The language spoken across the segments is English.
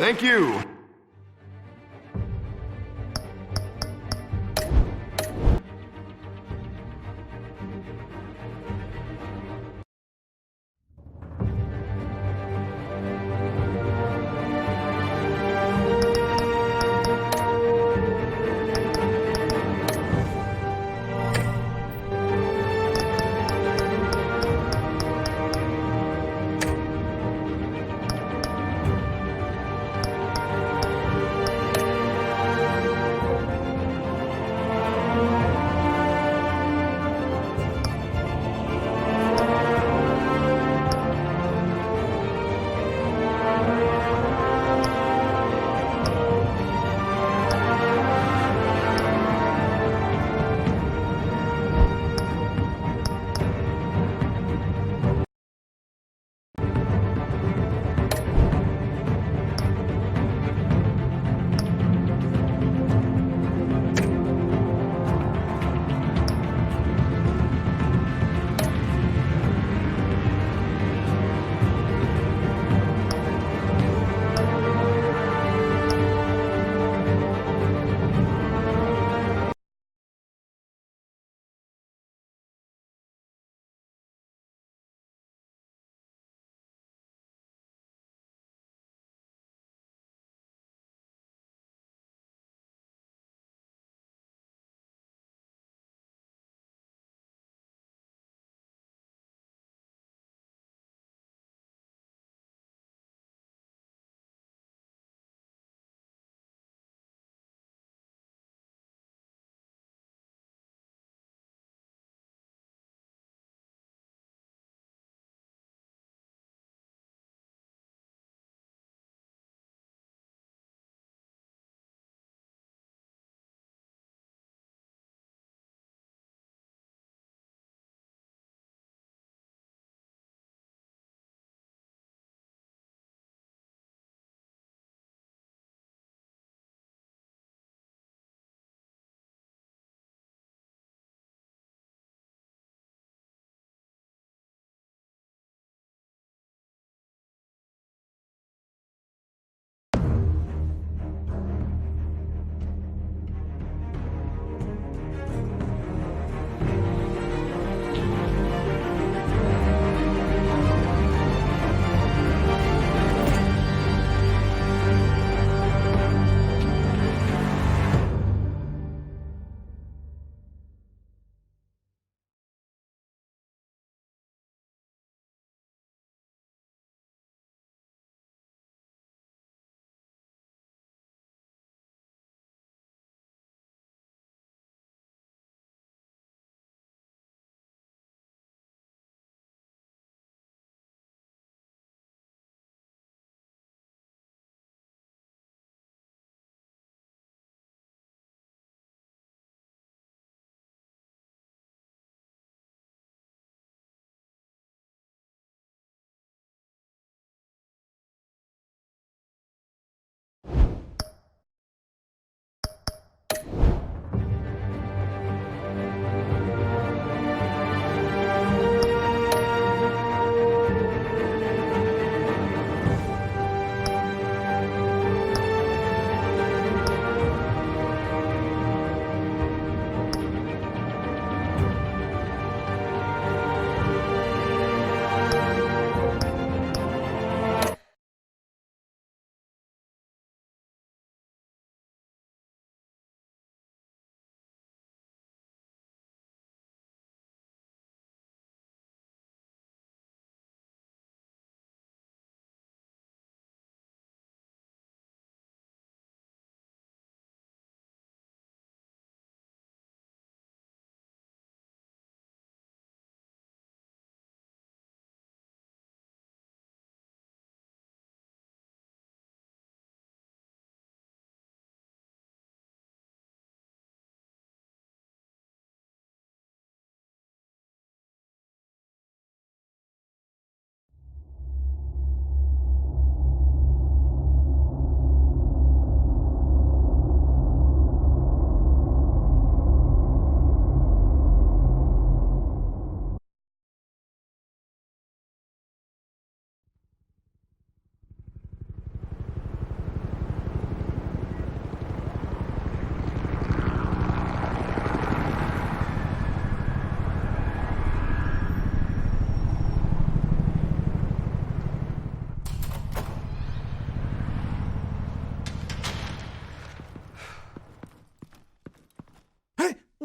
Thank you.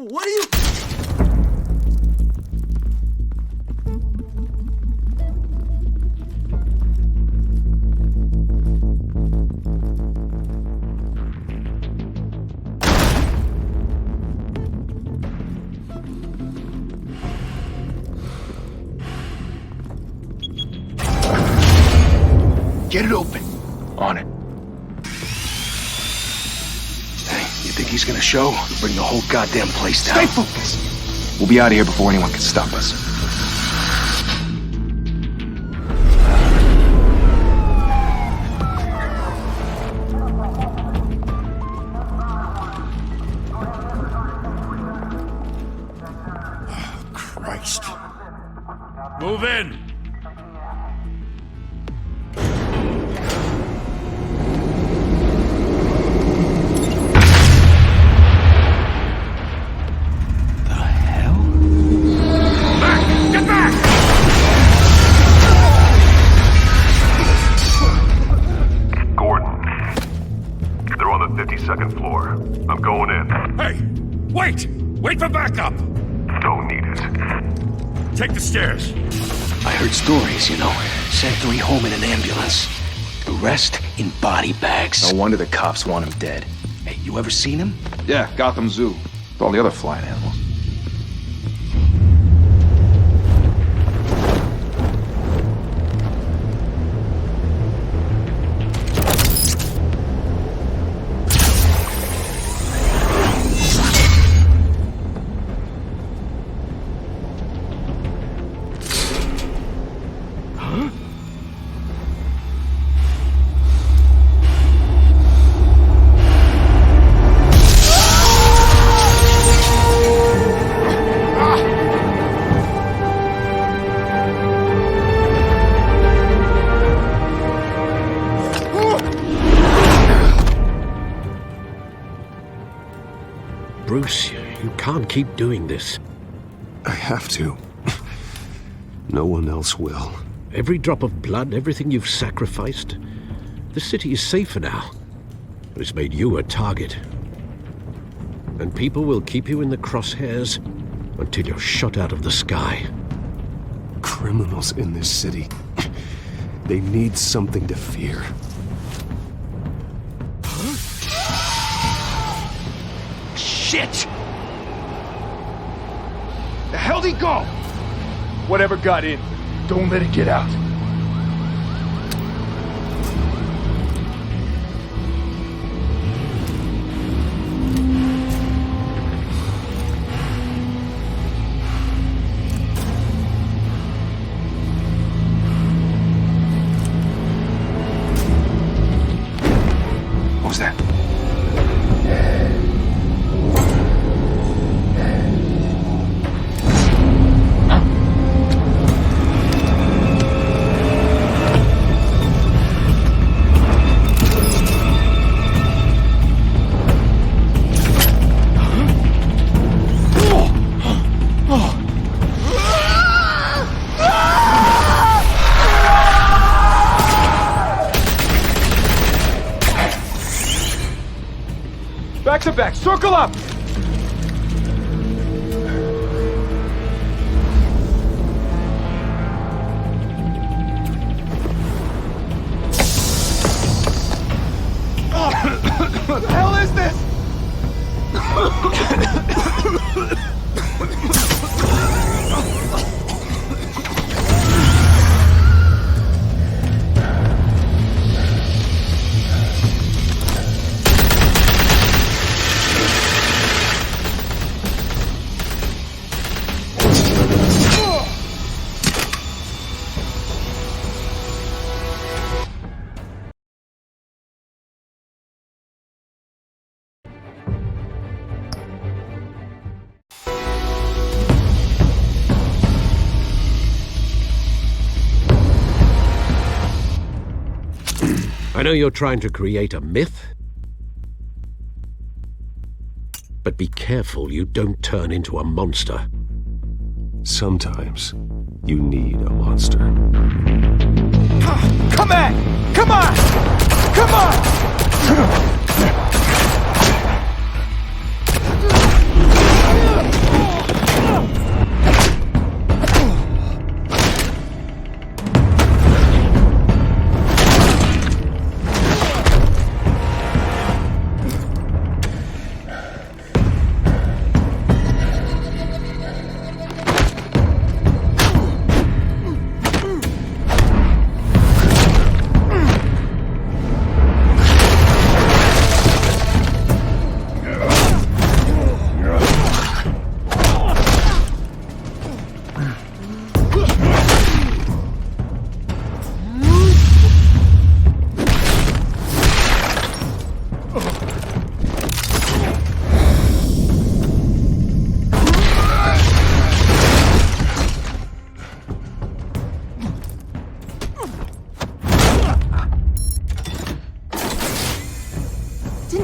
What are you... Get it open. On it. Hey, you think he's gonna show? Bring the whole goddamn place down. Stay focused. We'll be out of here before anyone can stop us. Oh, Christ. Move in! Second floor. I'm going in. Hey! Wait! Wait for backup! Don't need it. Take the stairs. I heard stories, you know. Sent 3 home in an ambulance. The rest in body bags. No wonder the cops want him dead. Hey, you ever seen him? Yeah, Gotham Zoo. With all the other flying animals. Bruce, you can't keep doing this. I have to. No one else will. Every drop of blood, everything you've sacrificed. The city is safer now. It's made you a target. And people will keep you in the crosshairs until you're shot out of the sky. Criminals in this city. They need something to fear. Shit! The hell'd he go? Whatever got in, don't let it get out. What was that? Back to back, circle up! What the hell is this? I know you're trying to create a myth, but be careful you don't turn into a monster. Sometimes you need a monster. Come back! Come on! Come on!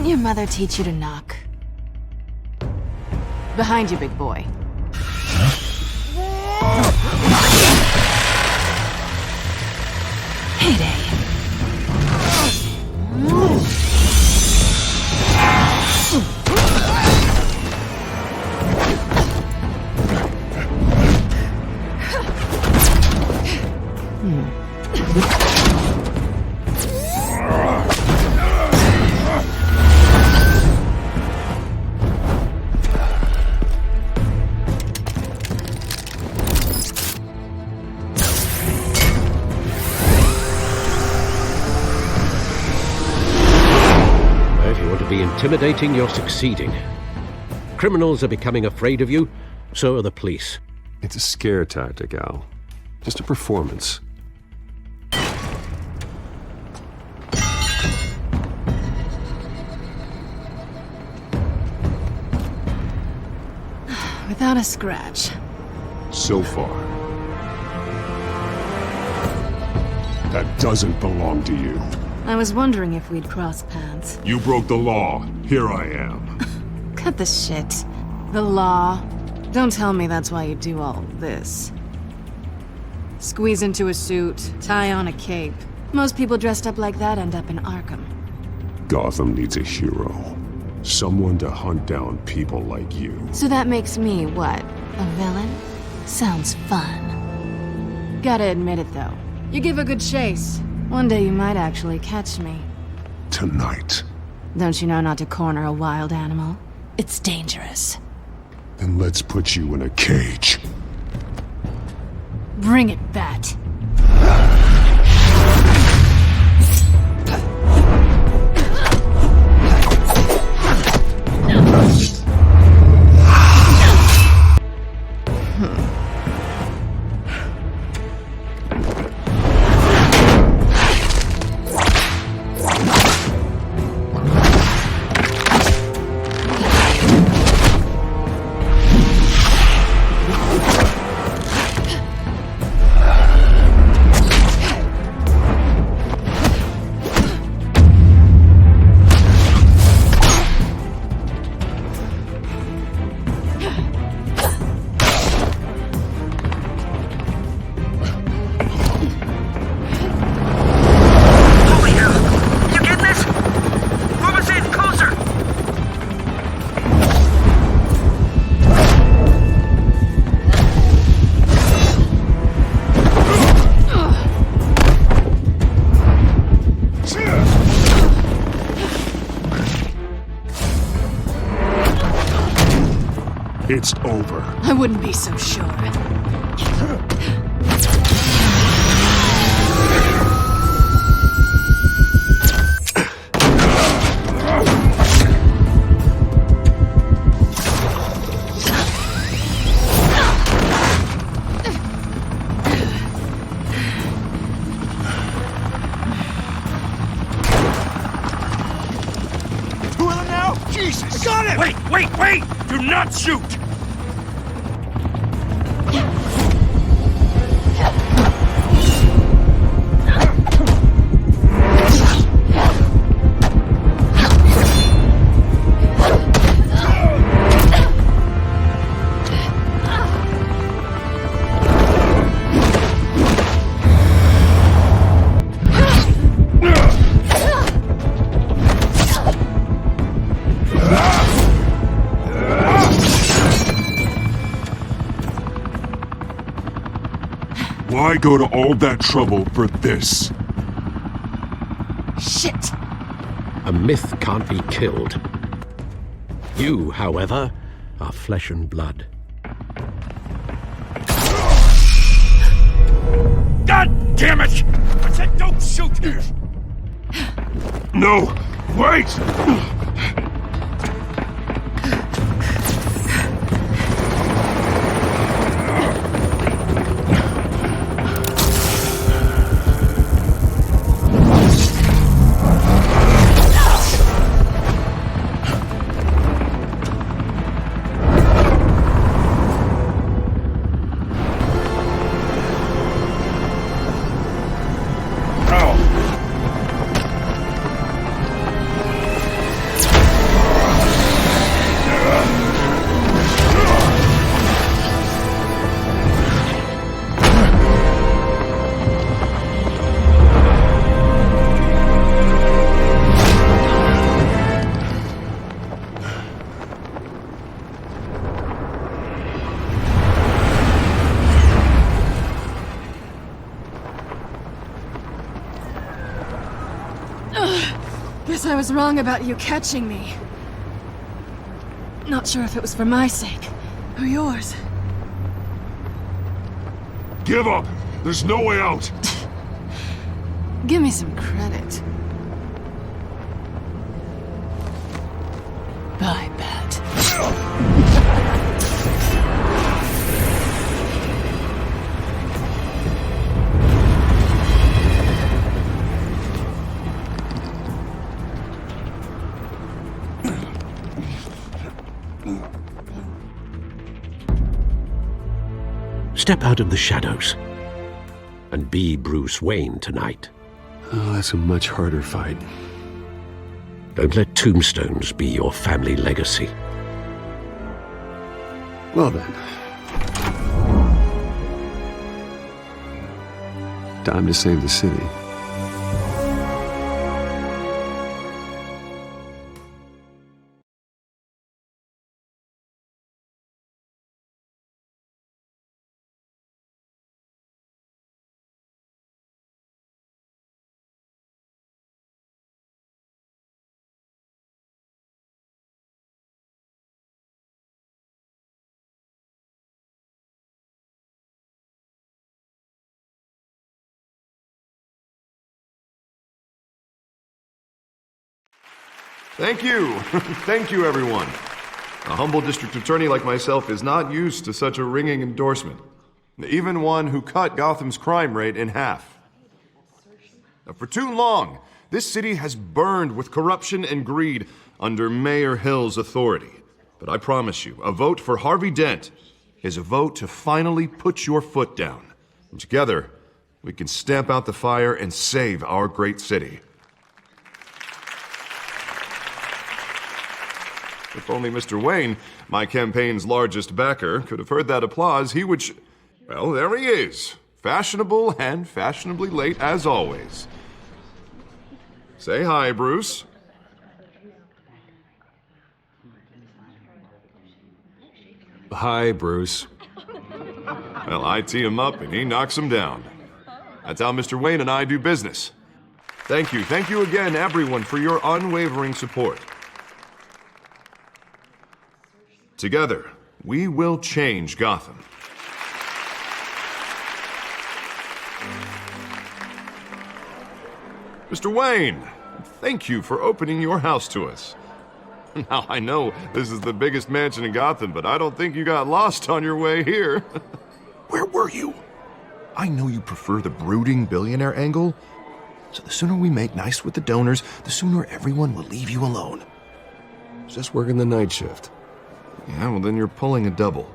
Didn't your mother teach you to knock? Behind you, big boy. Heyday. Intimidating, you're succeeding. Criminals are becoming afraid of you, so are the police. It's a scare tactic, Al. Just a performance. Without a scratch. So far. That doesn't belong to you. I was wondering if we'd cross paths. You broke the law. Here I am. Cut the shit. The law. Don't tell me that's why you do all this. Squeeze into a suit, tie on a cape. Most people dressed up like that end up in Arkham. Gotham needs a hero. Someone to hunt down people like you. So that makes me, what, a villain? Sounds fun. Gotta admit it, though. You give a good chase. One day you might actually catch me. Tonight. Don't you know not to corner a wild animal? It's dangerous. Then let's put you in a cage. Bring it, Bat. It's over. I wouldn't be so sure. Two of them now? Jesus! Got it! Wait! Do not shoot! Why go to all that trouble for this? Shit! A myth can't be killed. You, however, are flesh and blood. God damn it! I said don't shoot! No! Wait! Guess I was wrong about you catching me. Not sure if it was for my sake or yours. Give up! There's no way out! Give me some credit. Bye, Bat. Step out of the shadows and be Bruce Wayne tonight. Oh, that's a much harder fight. Don't let tombstones be your family legacy. Well then. Time to save the city. Thank you. Thank you, everyone. A humble district attorney like myself is not used to such a ringing endorsement. Even one who cut Gotham's crime rate in half. Now, for too long, this city has burned with corruption and greed under Mayor Hill's authority. But I promise you, a vote for Harvey Dent is a vote to finally put your foot down. And together, we can stamp out the fire and save our great city. If only Mr. Wayne, my campaign's largest backer, could have heard that applause, he would well, there he is. Fashionable and fashionably late as always. Say hi, Bruce. Hi, Bruce. Well, I tee him up and he knocks him down. That's how Mr. Wayne and I do business. Thank you again, everyone, for your unwavering support. Together, we will change Gotham. Mr. Wayne, thank you for opening your house to us. Now, I know this is the biggest mansion in Gotham, but I don't think you got lost on your way here. Where were you? I know you prefer the brooding billionaire angle, so the sooner we make nice with the donors, the sooner everyone will leave you alone. Just working the night shift. Yeah, well, then you're pulling a double.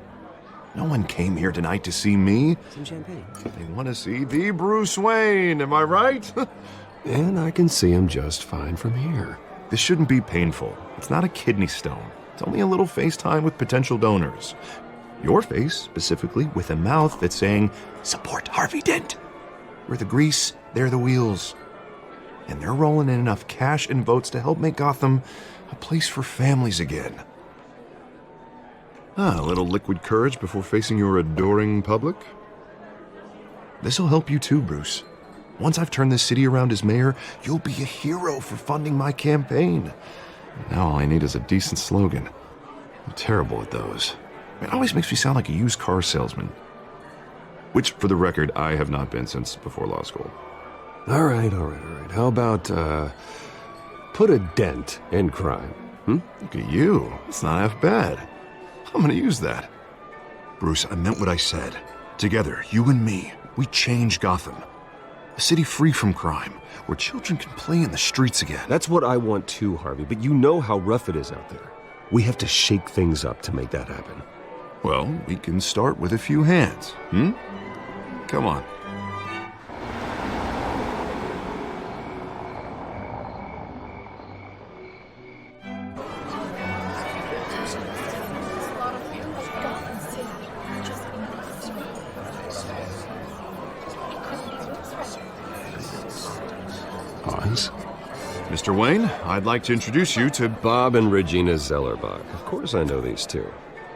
No one came here tonight to see me. Some champagne. They want to see the Bruce Wayne, am I right? And I can see him just fine from here. This shouldn't be painful. It's not a kidney stone. It's only a little FaceTime with potential donors. Your face, specifically, with a mouth that's saying, support Harvey Dent. We're the grease, they're the wheels. And they're rolling in enough cash and votes to help make Gotham a place for families again. A little liquid courage before facing your adoring public. This'll help you too, Bruce. Once I've turned this city around as mayor, you'll be a hero for funding my campaign. Now all I need is a decent slogan. I'm terrible at those. It always makes me sound like a used car salesman. Which, for the record, I have not been since before law school. All right. How about, put a dent in crime? Look at you. It's not half bad. I'm gonna use that. Bruce, I meant what I said. Together, you and me, we change Gotham. A city free from crime, where children can play in the streets again. That's what I want too, Harvey, but you know how rough it is out there. We have to shake things up to make that happen. Well, we can start with a few hands, Come on. Pause. Mr. Wayne, I'd like to introduce you to Bob and Regina Zellerbach. Of course I know these two.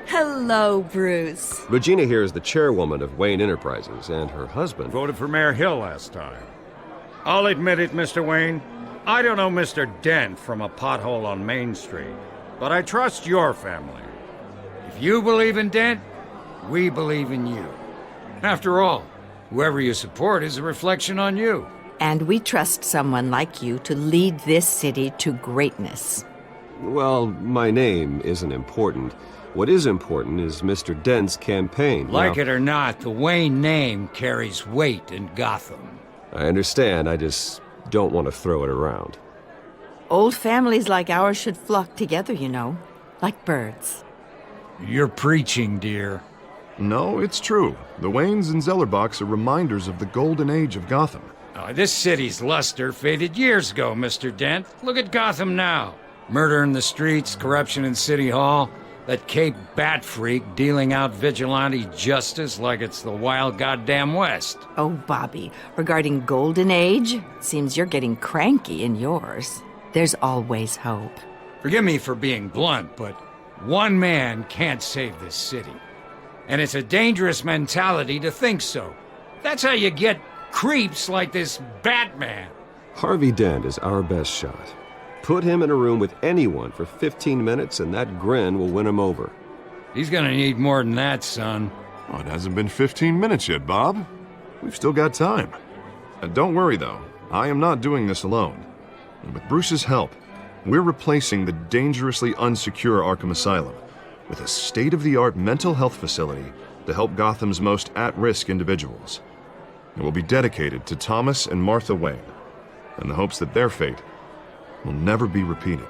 Hello, Bruce. Regina here is the chairwoman of Wayne Enterprises, and her husband... Voted for Mayor Hill last time. I'll admit it, Mr. Wayne. I don't know Mr. Dent from a pothole on Main Street, but I trust your family. If you believe in Dent, we believe in you. After all, whoever you support is a reflection on you. And we trust someone like you to lead this city to greatness. Well, my name isn't important. What is important is Mr. Dent's campaign. Like it or not, the Wayne name carries weight in Gotham. I understand, I just don't want to throw it around. Old families like ours should flock together, you know, like birds. You're preaching, dear. No, it's true. The Waynes and Zellerbachs are reminders of the golden age of Gotham. This city's luster faded years ago, Mr. Dent. Look at Gotham now. Murder in the streets, corruption in City Hall, that Cape Bat freak dealing out vigilante justice like it's the wild goddamn West. Oh, Bobby, regarding Golden Age, it seems you're getting cranky in yours. There's always hope. Forgive me for being blunt, but one man can't save this city. And it's a dangerous mentality to think so. That's how you get creeps like this Batman. Harvey Dent is our best shot. Put him in a room with anyone for 15 minutes and that grin will win him over. He's gonna need more than that, son. Oh, it hasn't been 15 minutes yet, Bob. We've still got time. Don't worry, though. I am not doing this alone. And with Bruce's help, we're replacing the dangerously unsecure Arkham Asylum with a state-of-the-art mental health facility to help Gotham's most at-risk individuals. It will be dedicated to Thomas and Martha Wayne, in the hopes that their fate will never be repeated.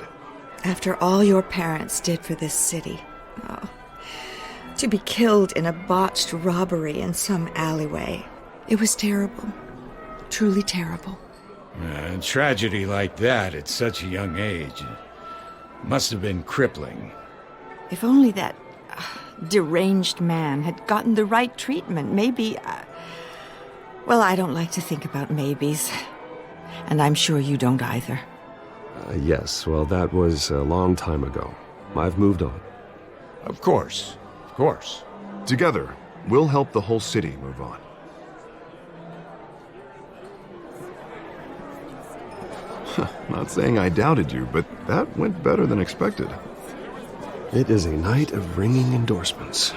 After all your parents did for this city, to be killed in a botched robbery in some alleyway, it was terrible. Truly terrible. A tragedy like that at such a young age must have been crippling. If only that deranged man had gotten the right treatment, maybe... well, I don't like to think about maybes. And I'm sure you don't either. Yes, well, that was a long time ago. I've moved on. Of course. Of course. Together, we'll help the whole city move on. Not saying I doubted you, but that went better than expected. It is a night of ringing endorsements.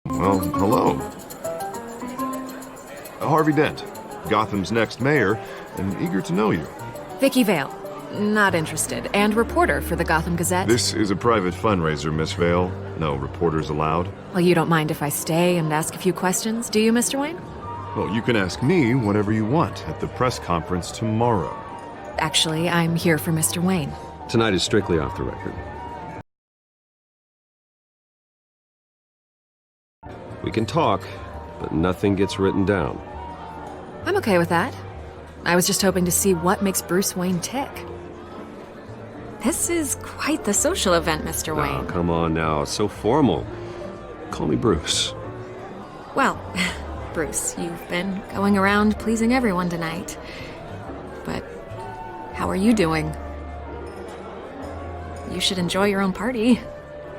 Well, hello. Harvey Dent, Gotham's next mayor, and eager to know you. Vicky Vale. Not interested. And reporter for the Gotham Gazette. This is a private fundraiser, Miss Vale. No reporters allowed. Well, you don't mind if I stay and ask a few questions, do you, Mr. Wayne? Well, you can ask me whatever you want at the press conference tomorrow. Actually, I'm here for Mr. Wayne. Tonight is strictly off the record. We can talk, but nothing gets written down. I'm okay with that. I was just hoping to see what makes Bruce Wayne tick. This is quite the social event, Mr. Wayne. Oh, come on now. It's so formal. Call me Bruce. Well, Bruce, you've been going around pleasing everyone tonight. But how are you doing? You should enjoy your own party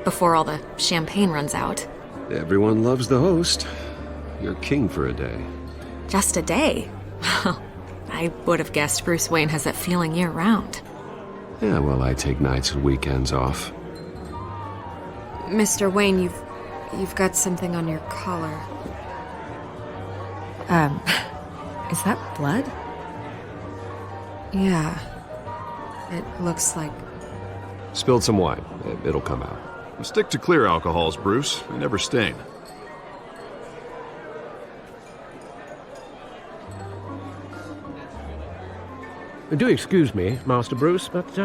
before all the champagne runs out. Everyone loves the host. You're king for a day. Just a day? I would have guessed Bruce Wayne has that feeling year-round. Yeah, well, I take nights and weekends off. Mr. Wayne, you've got something on your collar. Is that blood? Yeah. It looks like... Spilled some wine. It'll come out. Stick to clear alcohols, Bruce. They never stain. Do excuse me, Master Bruce, but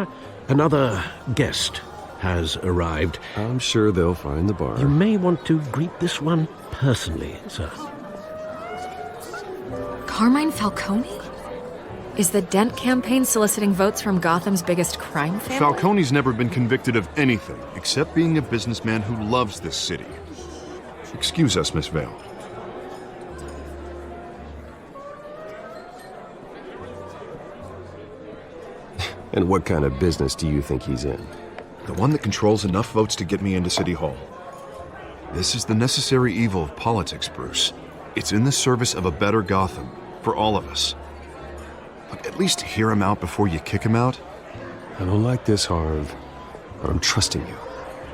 another guest has arrived. I'm sure they'll find the bar. You may want to greet this one personally, sir. Carmine Falcone? Is the Dent campaign soliciting votes from Gotham's biggest crime family? Falcone's never been convicted of anything except being a businessman who loves this city. Excuse us, Miss Vale. And what kind of business do you think he's in? The one that controls enough votes to get me into City Hall. This is the necessary evil of politics, Bruce. It's in the service of a better Gotham, for all of us. Look, at least hear him out before you kick him out. I don't like this, Harv, but I'm trusting you.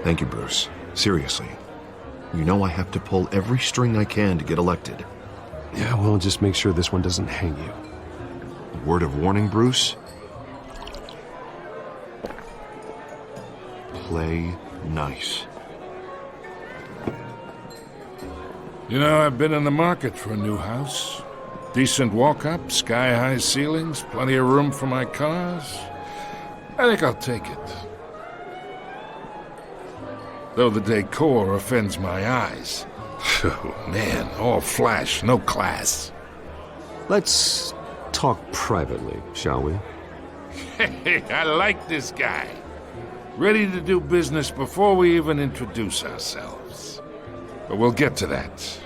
Thank you, Bruce. Seriously. You know I have to pull every string I can to get elected. Yeah, well, just make sure this one doesn't hang you. A word of warning, Bruce? Play nice. You know, I've been in the market for a new house. Decent walk-up, sky-high ceilings, plenty of room for my cars. I think I'll take it. Though the decor offends my eyes. Oh, man, all flash, no class. Let's talk privately, shall we? Hey, I like this guy. Ready to do business before we even introduce ourselves. But we'll get to that.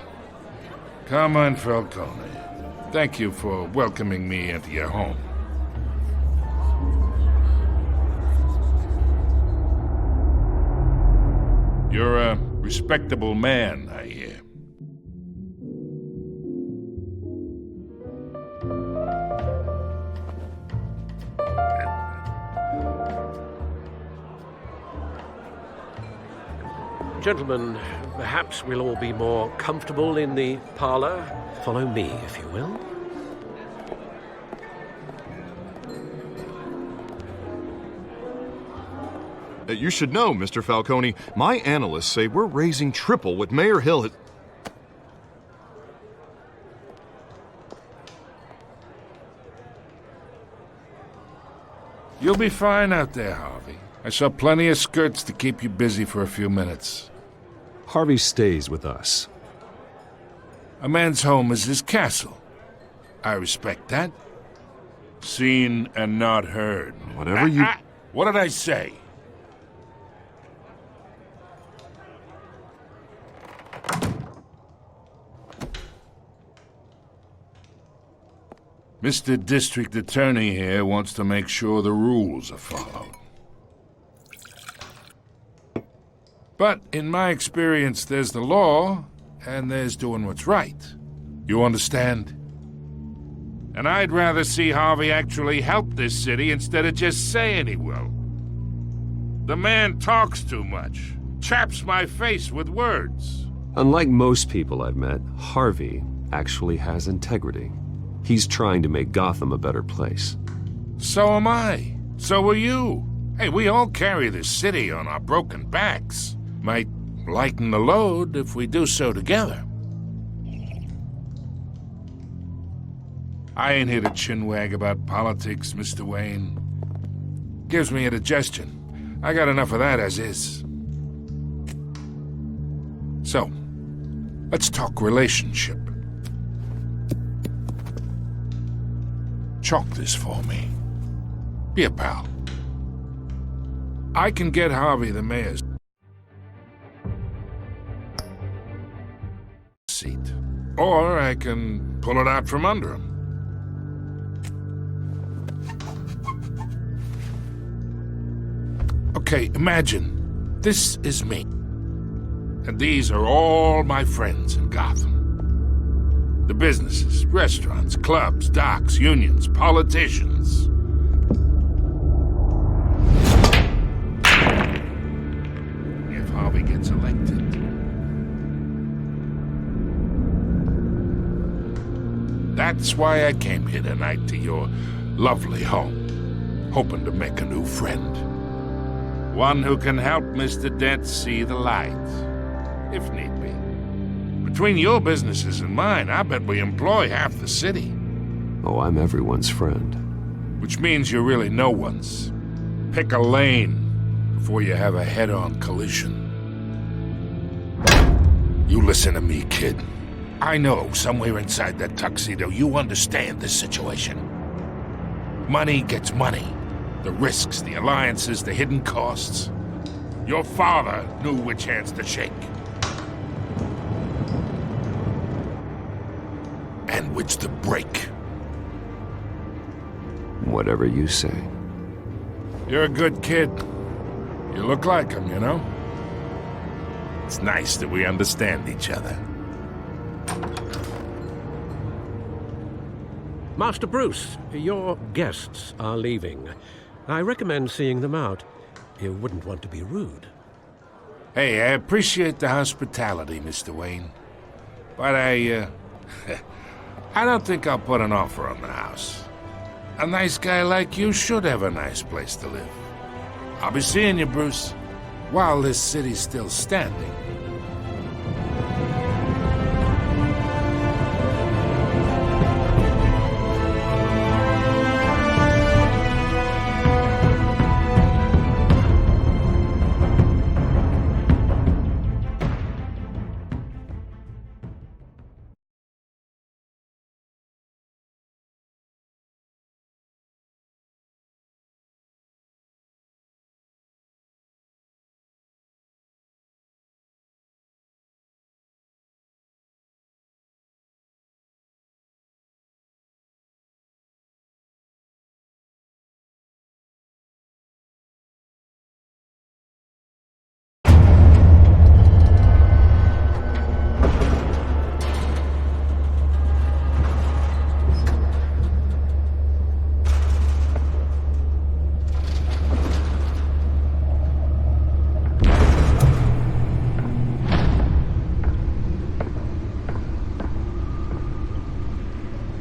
Carmine Falcone, thank you for welcoming me into your home. You're a respectable man, I hear. Gentlemen, perhaps we'll all be more comfortable in the parlor. Follow me, if you will. You should know, Mr. Falcone, my analysts say we're raising triple what Mayor Hill has... You'll be fine out there, Harvey. I saw plenty of skirts to keep you busy for a few minutes. Harvey stays with us. A man's home is his castle. I respect that. Seen and not heard. Whatever you... What did I say? Mr. District Attorney here wants to make sure the rules are followed. But in my experience, there's the law, and there's doing what's right. You understand? And I'd rather see Harvey actually help this city instead of just saying he will. The man talks too much, chaps my face with words. Unlike most people I've met, Harvey actually has integrity. He's trying to make Gotham a better place. So am I. So are you. Hey, we all carry this city on our broken backs. Might lighten the load if we do so together. I ain't here to chinwag about politics, Mr. Wayne. Gives me indigestion. I got enough of that as is. So, let's talk relationship. Chalk this for me. Be a pal. I can get Harvey the mayor's seat. Or I can pull it out from under him. Okay, imagine this is me. And these are all my friends in Gotham. The businesses, restaurants, clubs, docks, unions, politicians. If Harvey gets elected. That's why I came here tonight to your lovely home, hoping to make a new friend. One who can help Mr. Dent see the light, if need be. Between your businesses and mine, I bet we employ half the city. Oh, I'm everyone's friend. Which means you're really no one's. Pick a lane before you have a head-on collision. You listen to me, kid. I know somewhere inside that tuxedo you understand this situation. Money gets money. The risks, the alliances, the hidden costs. Your father knew which hands to shake. And which to break. Whatever you say. You're a good kid. You look like him, you know? It's nice that we understand each other. Master Bruce, your guests are leaving. I recommend seeing them out. You wouldn't want to be rude. Hey, I appreciate the hospitality, Mr. Wayne. But I don't think I'll put an offer on the house. A nice guy like you should have a nice place to live. I'll be seeing you, Bruce, while this city's still standing.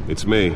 It's me.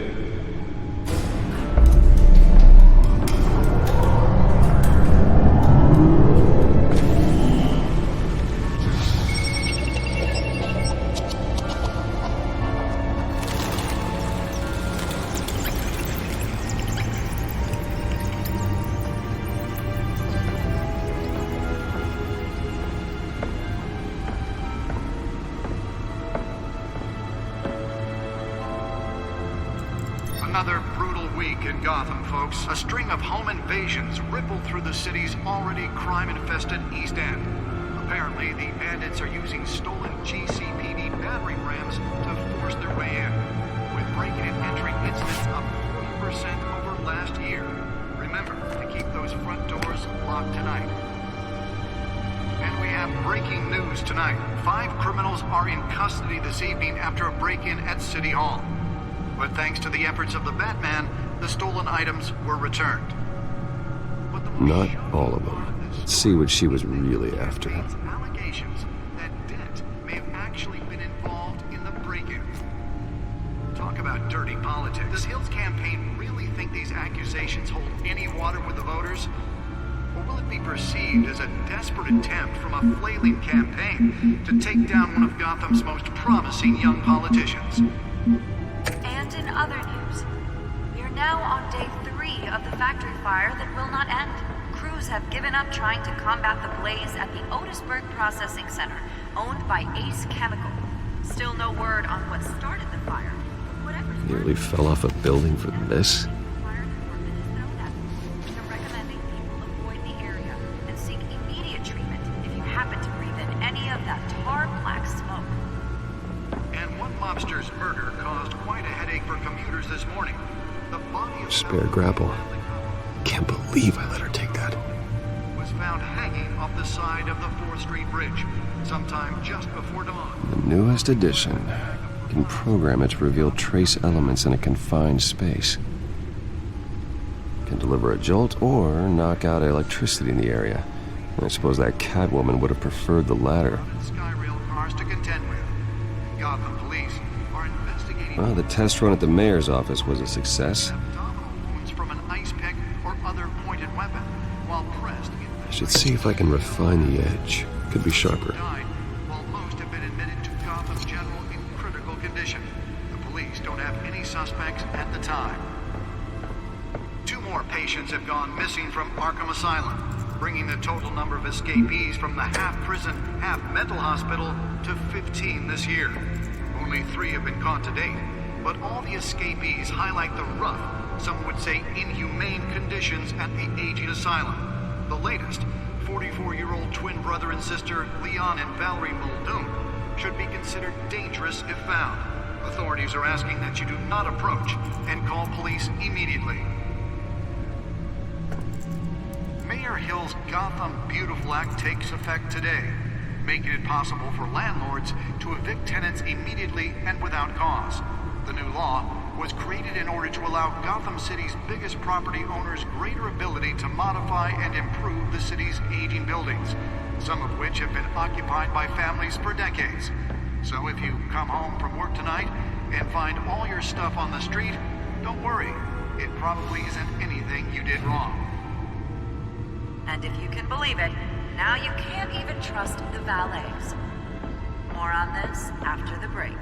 Another brutal week in Gotham, folks. A string of home invasions rippled through the city's already crime-infested East End. Apparently, the bandits are using stolen GCPD battering rams to force their way in, with breaking and entering incidents up 40% over last year. Remember to keep those front doors locked tonight. And we have breaking news tonight. 5 criminals are in custody this evening after a break-in at City Hall. But thanks to the efforts of the Batman, the stolen items were returned. Not all of them. Let's see what she was really after. Allegations that Dent may have actually been involved in the break-in. Talk about dirty politics. Does Hill's campaign really think these accusations hold any water with the voters? Or will it be perceived as a desperate attempt from a flailing campaign to take down one of Gotham's most promising young politicians? And in other news, we are now on day 3 of the factory fire that will not end. Crews have given up trying to combat the blaze at the Otisburg Processing Center, owned by Ace Chemical. Still no word on what started the fire. Nearly fell off a building for this? Fire department is known as. They're recommending people avoid the area and seek immediate treatment if you happen to breathe in any of that tar black smoke. And one mobster's murder caused quite a headache for commuters this morning. The body of Spare grapple. Can't believe I let her take that. was found hanging off the side of the 4th Street Bridge, sometime just before dawn. The newest edition. You can program it to reveal trace elements in a confined space. Can deliver a jolt or knock out electricity in the area. And I suppose that Catwoman would have preferred the latter. Skyrail cars to contend with. Gotham police are investigating. Well, the test run at the mayor's office was a success. Abdominal wounds from an ice pick or other pointed weapon, while pressed. I should see if I can refine the edge. Could be sharper. Died, while most have been admitted to Gotham General in critical condition. The police don't have any suspects at the time. 2 more patients have gone missing from Arkham Asylum, bringing the total number of escapees from the half-prison, half-mental hospital to 15 this year. Only 3 have been caught to date, but all the escapees highlight the rough, some would say inhumane conditions at the aging asylum. The latest, 44-year-old twin brother and sister Leon and Valerie Muldoon, should be considered dangerous if found. Authorities are asking that you do not approach and call police immediately. Bear Hill's Gotham Beautiful Act takes effect today, making it possible for landlords to evict tenants immediately and without cause. The new law was created in order to allow Gotham City's biggest property owners greater ability to modify and improve the city's aging buildings, some of which have been occupied by families for decades. So if you come home from work tonight and find all your stuff on the street, don't worry. It probably isn't anything you did wrong. And if you can believe it, now you can't even trust the valets. More on this after the break.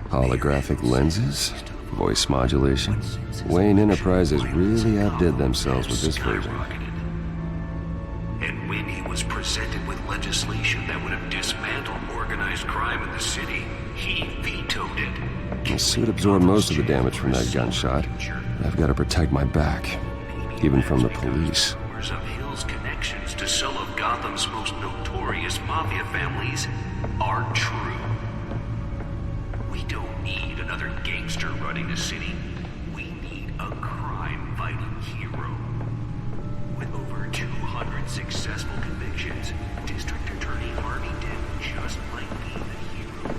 Holographic lenses? Voice modulation? Wayne Enterprises really outdid themselves with this version. And when he was presented with legislation that would have dismantled organized crime in the city, he vetoed it. The suit absorbed most of the damage from that gunshot. I've got to protect my back, even from the police. Rumors of Hill's connections to some of Gotham's most notorious mafia families are true. We don't need another gangster running the city. We need a crime-fighting hero. With over 200 successful convictions, District Attorney Harvey Dent just might be the hero.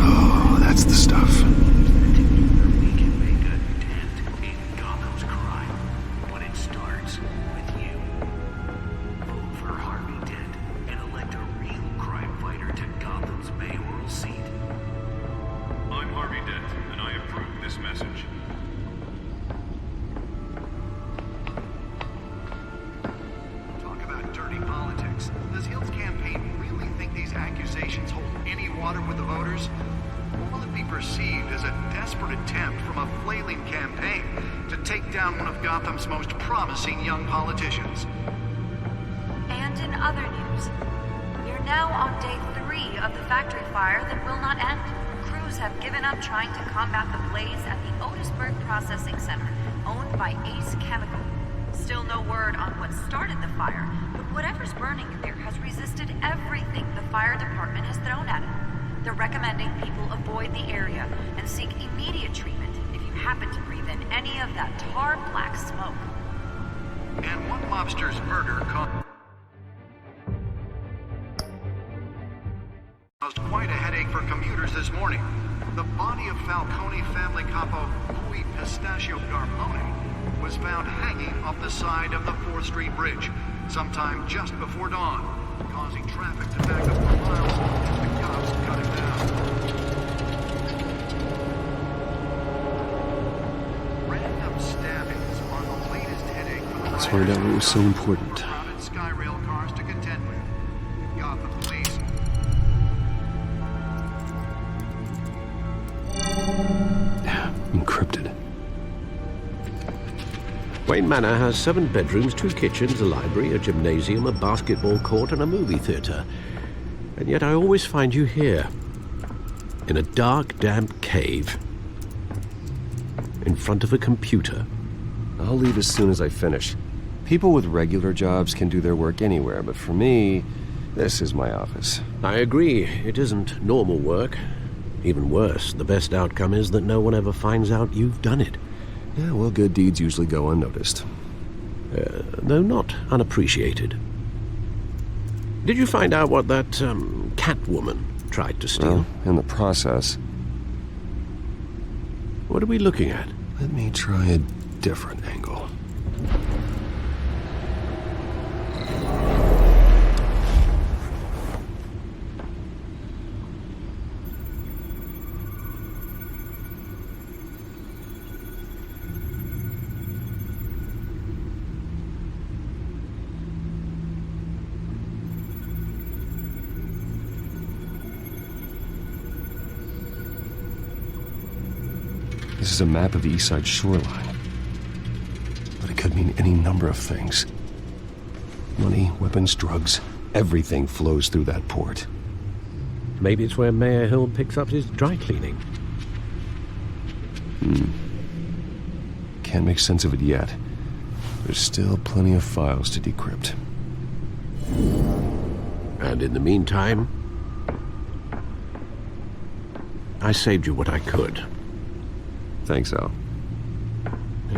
Oh, that's the stuff. Together we can make a dent in Gotham's crime, but it starts with you. Vote for Harvey Dent and elect a real crime fighter to Gotham's mayoral seat. I'm Harvey Dent, and I approve this message. Talk about dirty politics. Does Hill's campaign really think these accusations hold any water with the voters? Or will it be perceived as a desperate attempt from a flailing campaign to take down one of Gotham's most promising young politicians? And in other news, we're now on day 3 of the factory fire that will not end. Crews have given up trying to combat the blaze at the Otisburg Processing Center, owned by Ace Chemical. Still no word on what started the fire, but whatever's burning in there has resisted everything the fire department has thrown at it. They're recommending people avoid the area and seek immediate treatment if you happen to breathe in any of that tar black smoke. And one mobster's murder caused quite a headache for commuters this morning. The body of Falcone family capo Louis Pistachio Garmone was found hanging off the side of the 4th Street Bridge sometime just before dawn, causing traffic to back up for miles as the cops cut him down. Random stabbings are the latest headache for the Let's find out what was so important. crowded Skyrail cars to contend with. Gotham Police. Encrypted. Wayne Manor has 7 bedrooms, 2 kitchens, a library, a gymnasium, a basketball court, and a movie theater. And yet I always find you here, in a dark, damp cave, in front of a computer. I'll leave as soon as I finish. People with regular jobs can do their work anywhere, but for me, this is my office. I agree, it isn't normal work. Even worse, the best outcome is that no one ever finds out you've done it. Yeah, well, good deeds usually go unnoticed. Though not unappreciated. Did you find out what that, Catwoman tried to steal? Well, in the process. What are we looking at? Let me try a different angle. This is a map of the East Side shoreline. But it could mean any number of things. Money, weapons, drugs, everything flows through that port. Maybe it's where Mayor Hill picks up his dry cleaning. Can't make sense of it yet. There's still plenty of files to decrypt. And in the meantime, I saved you what I could. Thanks, Al.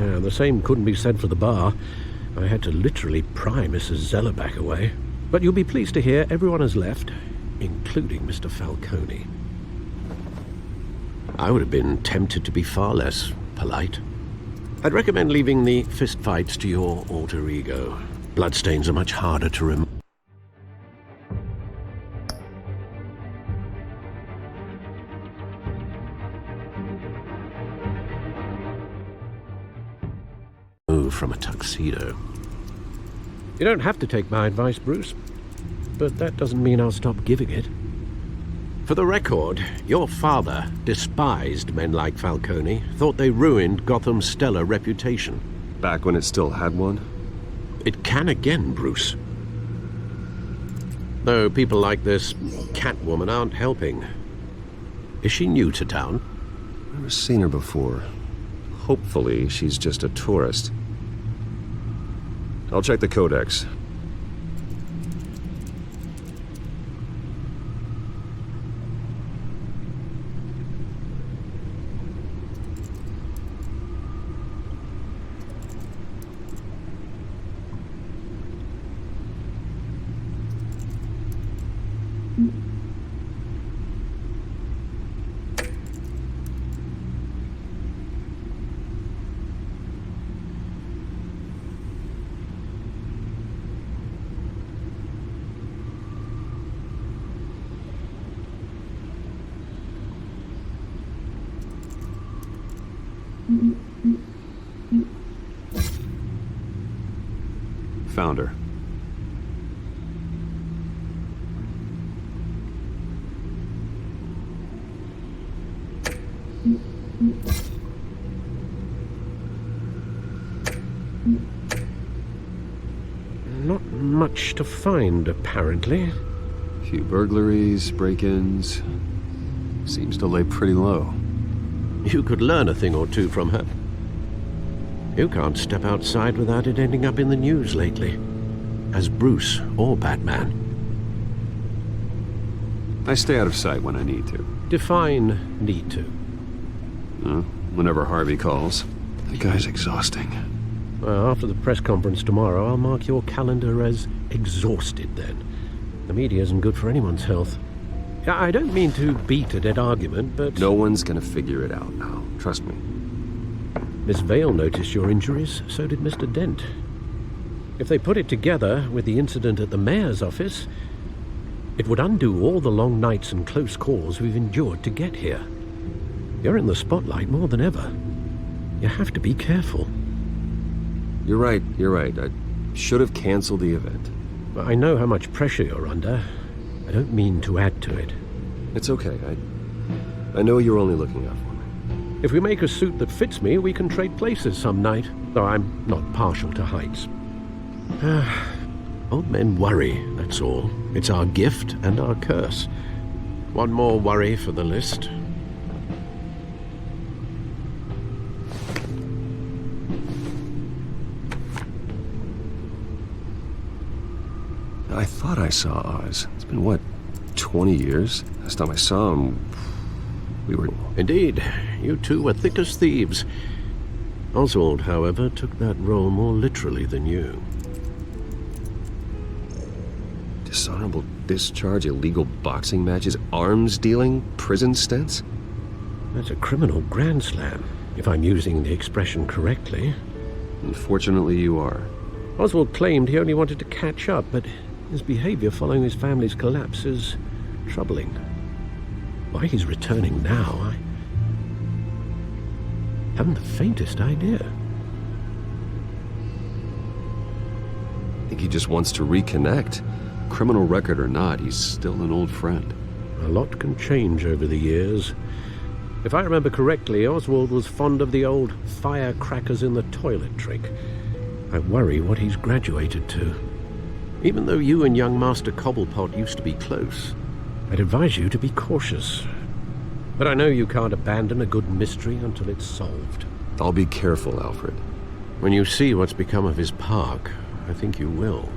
Yeah, the same couldn't be said for the bar. I had to literally pry Mrs. Zeller back away. But you'll be pleased to hear everyone has left, including Mr. Falcone. I would have been tempted to be far less polite. I'd recommend leaving the fistfights to your alter ego. Bloodstains are much harder to remove. From a tuxedo. You don't have to take my advice, Bruce, but that doesn't mean I'll stop giving it. For the record, your father despised men like Falcone, thought they ruined Gotham's stellar reputation. Back when it still had one? It can again, Bruce. Though people like this Catwoman aren't helping. Is she new to town? Never seen her before. Hopefully, she's just a tourist. I'll check the codex. Found her. Not much to find, apparently. Few burglaries, break-ins. Seems to lay pretty low. You could learn a thing or two from her. You can't step outside without it ending up in the news lately. As Bruce or Batman. I stay out of sight when I need to. Define need to. Whenever Harvey calls. The guy's exhausting. Well, after the press conference tomorrow, I'll mark your calendar as exhausted then. The media isn't good for anyone's health. I don't mean to beat a dead argument, but... No one's gonna figure it out now. Trust me. Miss Vale noticed your injuries, so did Mr. Dent. If they put it together with the incident at the mayor's office, it would undo all the long nights and close calls we've endured to get here. You're in the spotlight more than ever. You have to be careful. You're right. I should have canceled the event. I know how much pressure you're under. I don't mean to add to it. It's okay. I know you're only looking out for me. If we make a suit that fits me, we can trade places some night, though I'm not partial to heights. Old men worry, that's all. It's our gift and our curse. One more worry for the list. I thought I saw Oz. It's been, what, 20 years? Last time I saw him, we were... Indeed. You two were thick as thieves. Oswald, however, took that role more literally than you. Dishonorable discharge, illegal boxing matches, arms dealing, prison stints? That's a criminal grand slam, if I'm using the expression correctly. Unfortunately, you are. Oswald claimed he only wanted to catch up, but his behavior following his family's collapse is troubling. Why he's returning now, I haven't the faintest idea. I think he just wants to reconnect. Criminal record or not, he's still an old friend. A lot can change over the years. If I remember correctly, Oswald was fond of the old firecrackers in the toilet trick. I worry what he's graduated to. Even though you and young Master Cobblepot used to be close, I'd advise you to be cautious. But I know you can't abandon a good mystery until it's solved. I'll be careful, Alfred. When you see what's become of his park, I think you will.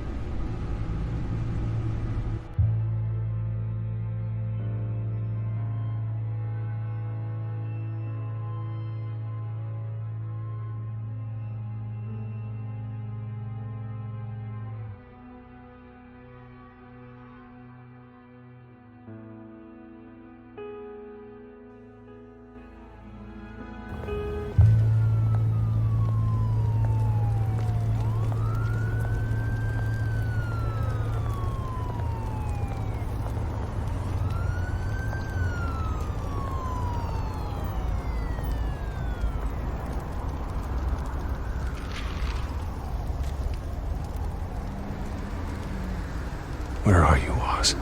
Where are you, Oz?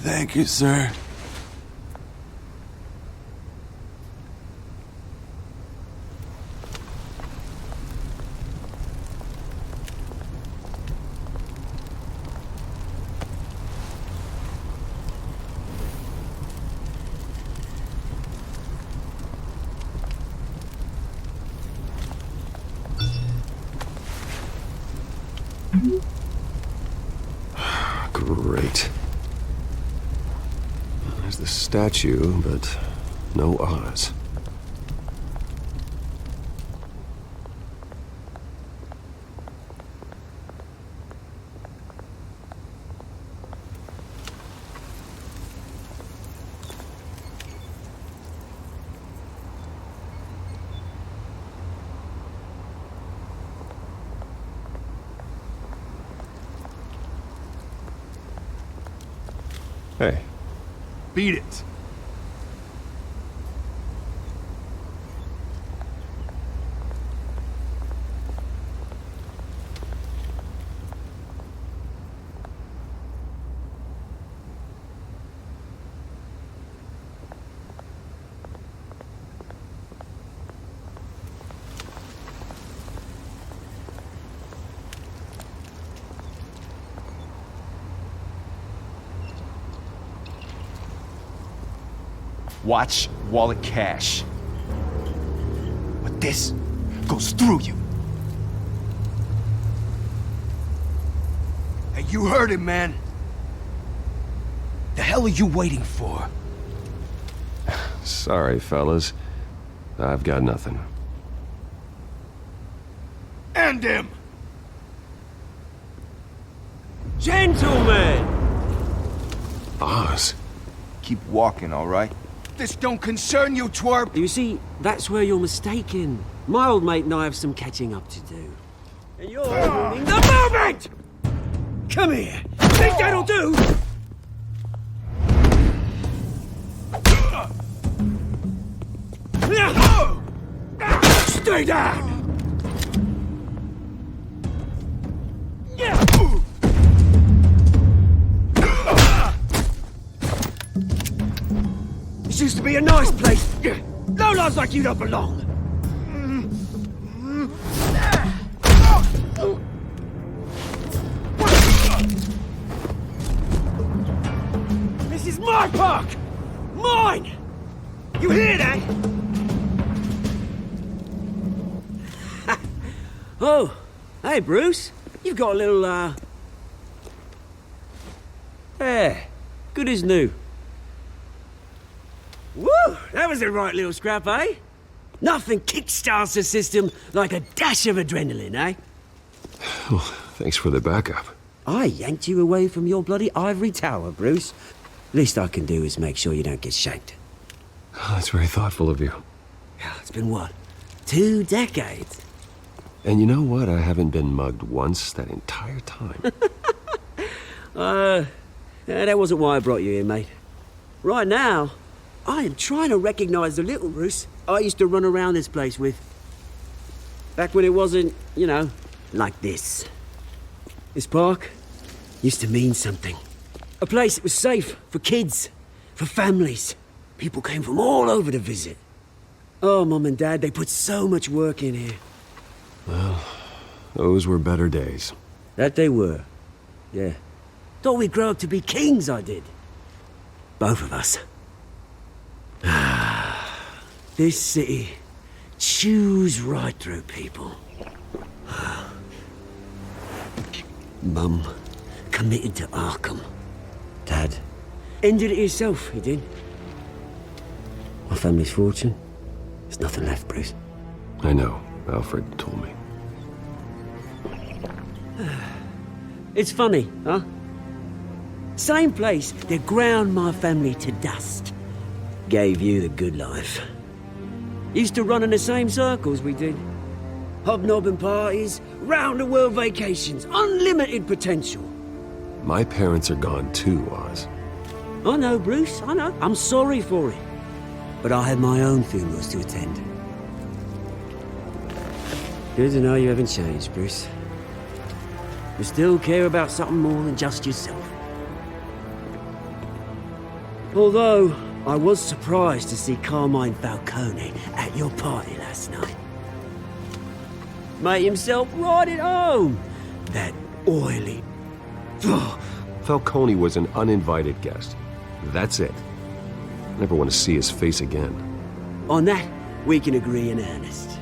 Thank you, sir. Great. There's the statue, but no Oz. Hey. Beat it. Watch wallet cash. But this goes through you. Hey, you heard him, man. The hell are you waiting for? Sorry, fellas. I've got nothing. End him! Gentlemen! Oz. Keep walking, all right? This don't concern you, twerp! You see, that's where you're mistaken. My old mate and I have some catching up to do. And you're ruining the moment! Come here! Think that'll do? Stay down! This used to be a nice place. No lives like you don't belong. This is my park! Mine! You hear that? Oh, hey Bruce. You've got a little, Yeah, good as new. Woo! That was a right little scrap, eh? Nothing kickstarts the system like a dash of adrenaline, eh? Well, thanks for the backup. I yanked you away from your bloody ivory tower, Bruce. Least I can do is make sure you don't get shanked. Oh, that's very thoughtful of you. It's been what? 2 decades? And you know what? I haven't been mugged once that entire time. That wasn't why I brought you here, mate. Right now, I am trying to recognize the little Bruce I used to run around this place with. Back when it wasn't, you know, like this. This park used to mean something. A place that was safe for kids, for families. People came from all over to visit. Oh, Mum and Dad, they put so much work in here. Well, those were better days. That they were. Yeah. Thought we'd grow up to be kings, I did. Both of us. This city chews right through people. Mum committed to Arkham. Dad ended it himself, he did. My family's fortune, there's nothing left, Bruce. I know. Alfred told me. It's funny, huh? Same place that ground my family to dust. Gave you the good life. Used to run in the same circles we did. Hobnobbing parties, round-the-world vacations, unlimited potential. My parents are gone too, Oz. I know, Bruce, I know. I'm sorry for it. But I had my own funerals to attend. Good to know you haven't changed, Bruce. You still care about something more than just yourself. Although, I was surprised to see Carmine Falcone at your party last night. Made himself right at home. That oily... Falcone was an uninvited guest. That's it. Never want to see his face again. On that, we can agree in earnest.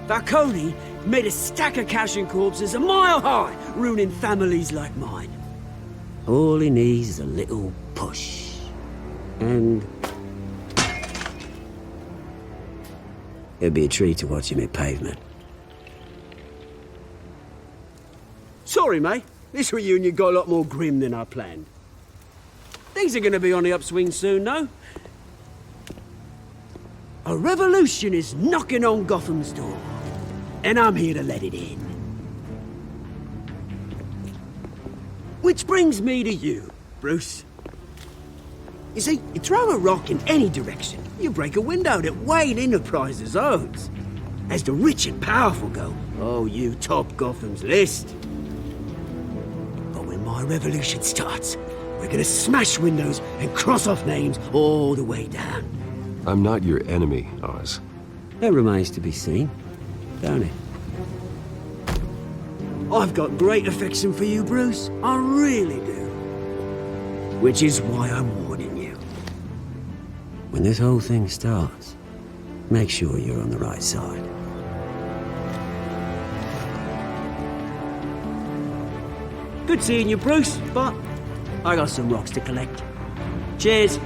Falcone made a stack of cash and corpses a mile high, ruining families like mine. All he needs is a little push. And... it'd be a treat to watch him hit pavement. Sorry, mate. This reunion got a lot more grim than I planned. Things are gonna be on the upswing soon, though. A revolution is knocking on Gotham's door. And I'm here to let it in. Which brings me to you, Bruce. You see, you throw a rock in any direction, you break a window that Wayne Enterprises owns. As the rich and powerful go, oh, you top Gotham's list. But when my revolution starts, we're gonna smash windows and cross off names all the way down. I'm not your enemy, Oz. That remains to be seen, don't it? I've got great affection for you, Bruce. I really do. Which is why I'm warning you. When this whole thing starts, make sure you're on the right side. Good seeing you, Bruce, but I got some rocks to collect. Cheers.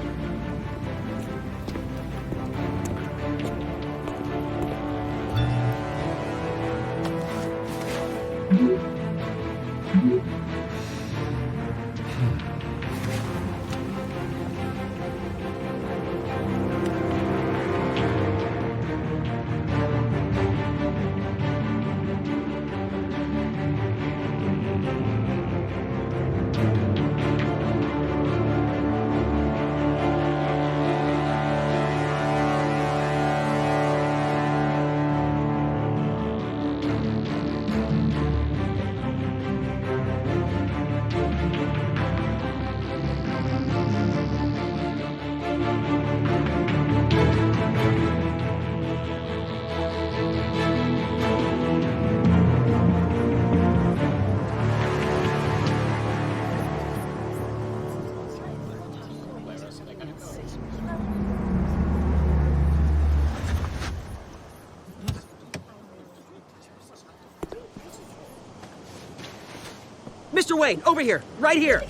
Mr. Wayne, over here, right here.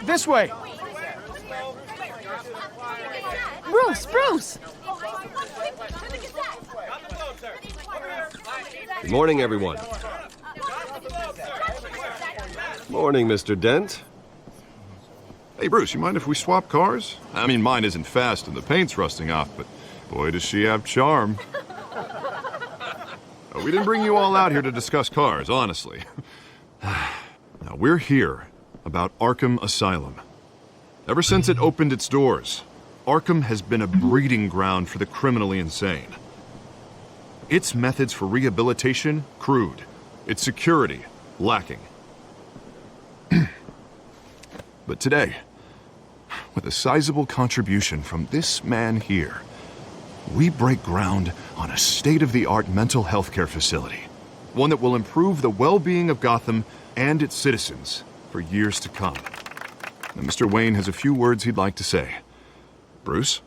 This way. Bruce! Good morning, everyone. Morning, Mr. Dent. Hey, Bruce, you mind if we swap cars? I mean, mine isn't fast and the paint's rusting off, but boy, does she have charm. We didn't bring you all out here to discuss cars, honestly. Now, we're here about Arkham Asylum. Ever since it opened its doors, Arkham has been a breeding ground for the criminally insane. Its methods for rehabilitation, crude. Its security, lacking. But today, with a sizable contribution from this man here, we break ground on a state-of-the-art mental health care facility. One that will improve the well-being of Gotham and its citizens for years to come. Now, Mr. Wayne has a few words he'd like to say. Bruce?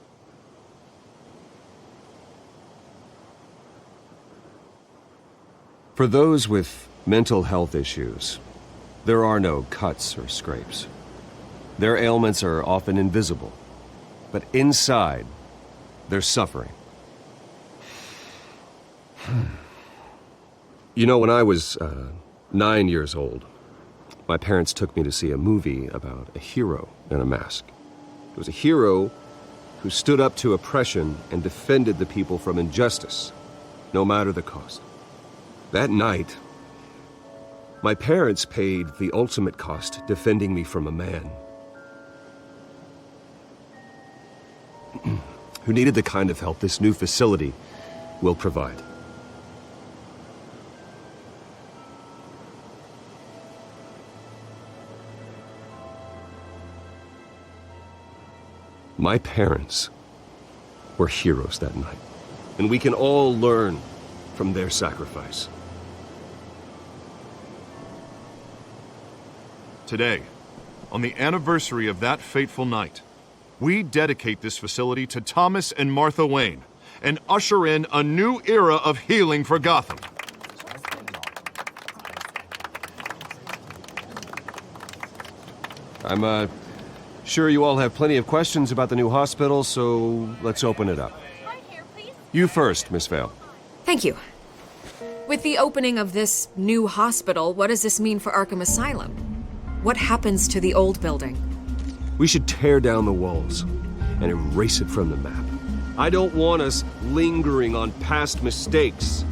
For those with Mental health issues. There are no cuts or scrapes. Their ailments are often invisible. But inside, they're suffering. You know, when I was 9 years old, my parents took me to see a movie about a hero in a mask. It was a hero who stood up to oppression and defended the people from injustice, no matter the cost. That night, my parents paid the ultimate cost defending me from a man who needed the kind of help this new facility will provide. My parents were heroes that night, and we can all learn from their sacrifice. Today, on the anniversary of that fateful night, we dedicate this facility to Thomas and Martha Wayne and usher in a new era of healing for Gotham. I'm sure you all have plenty of questions about the new hospital, so let's open it up. You first, Miss Vale. Thank you. With the opening of this new hospital, what does this mean for Arkham Asylum? What happens to the old building? We should tear down the walls and erase it from the map. I don't want us lingering on past mistakes.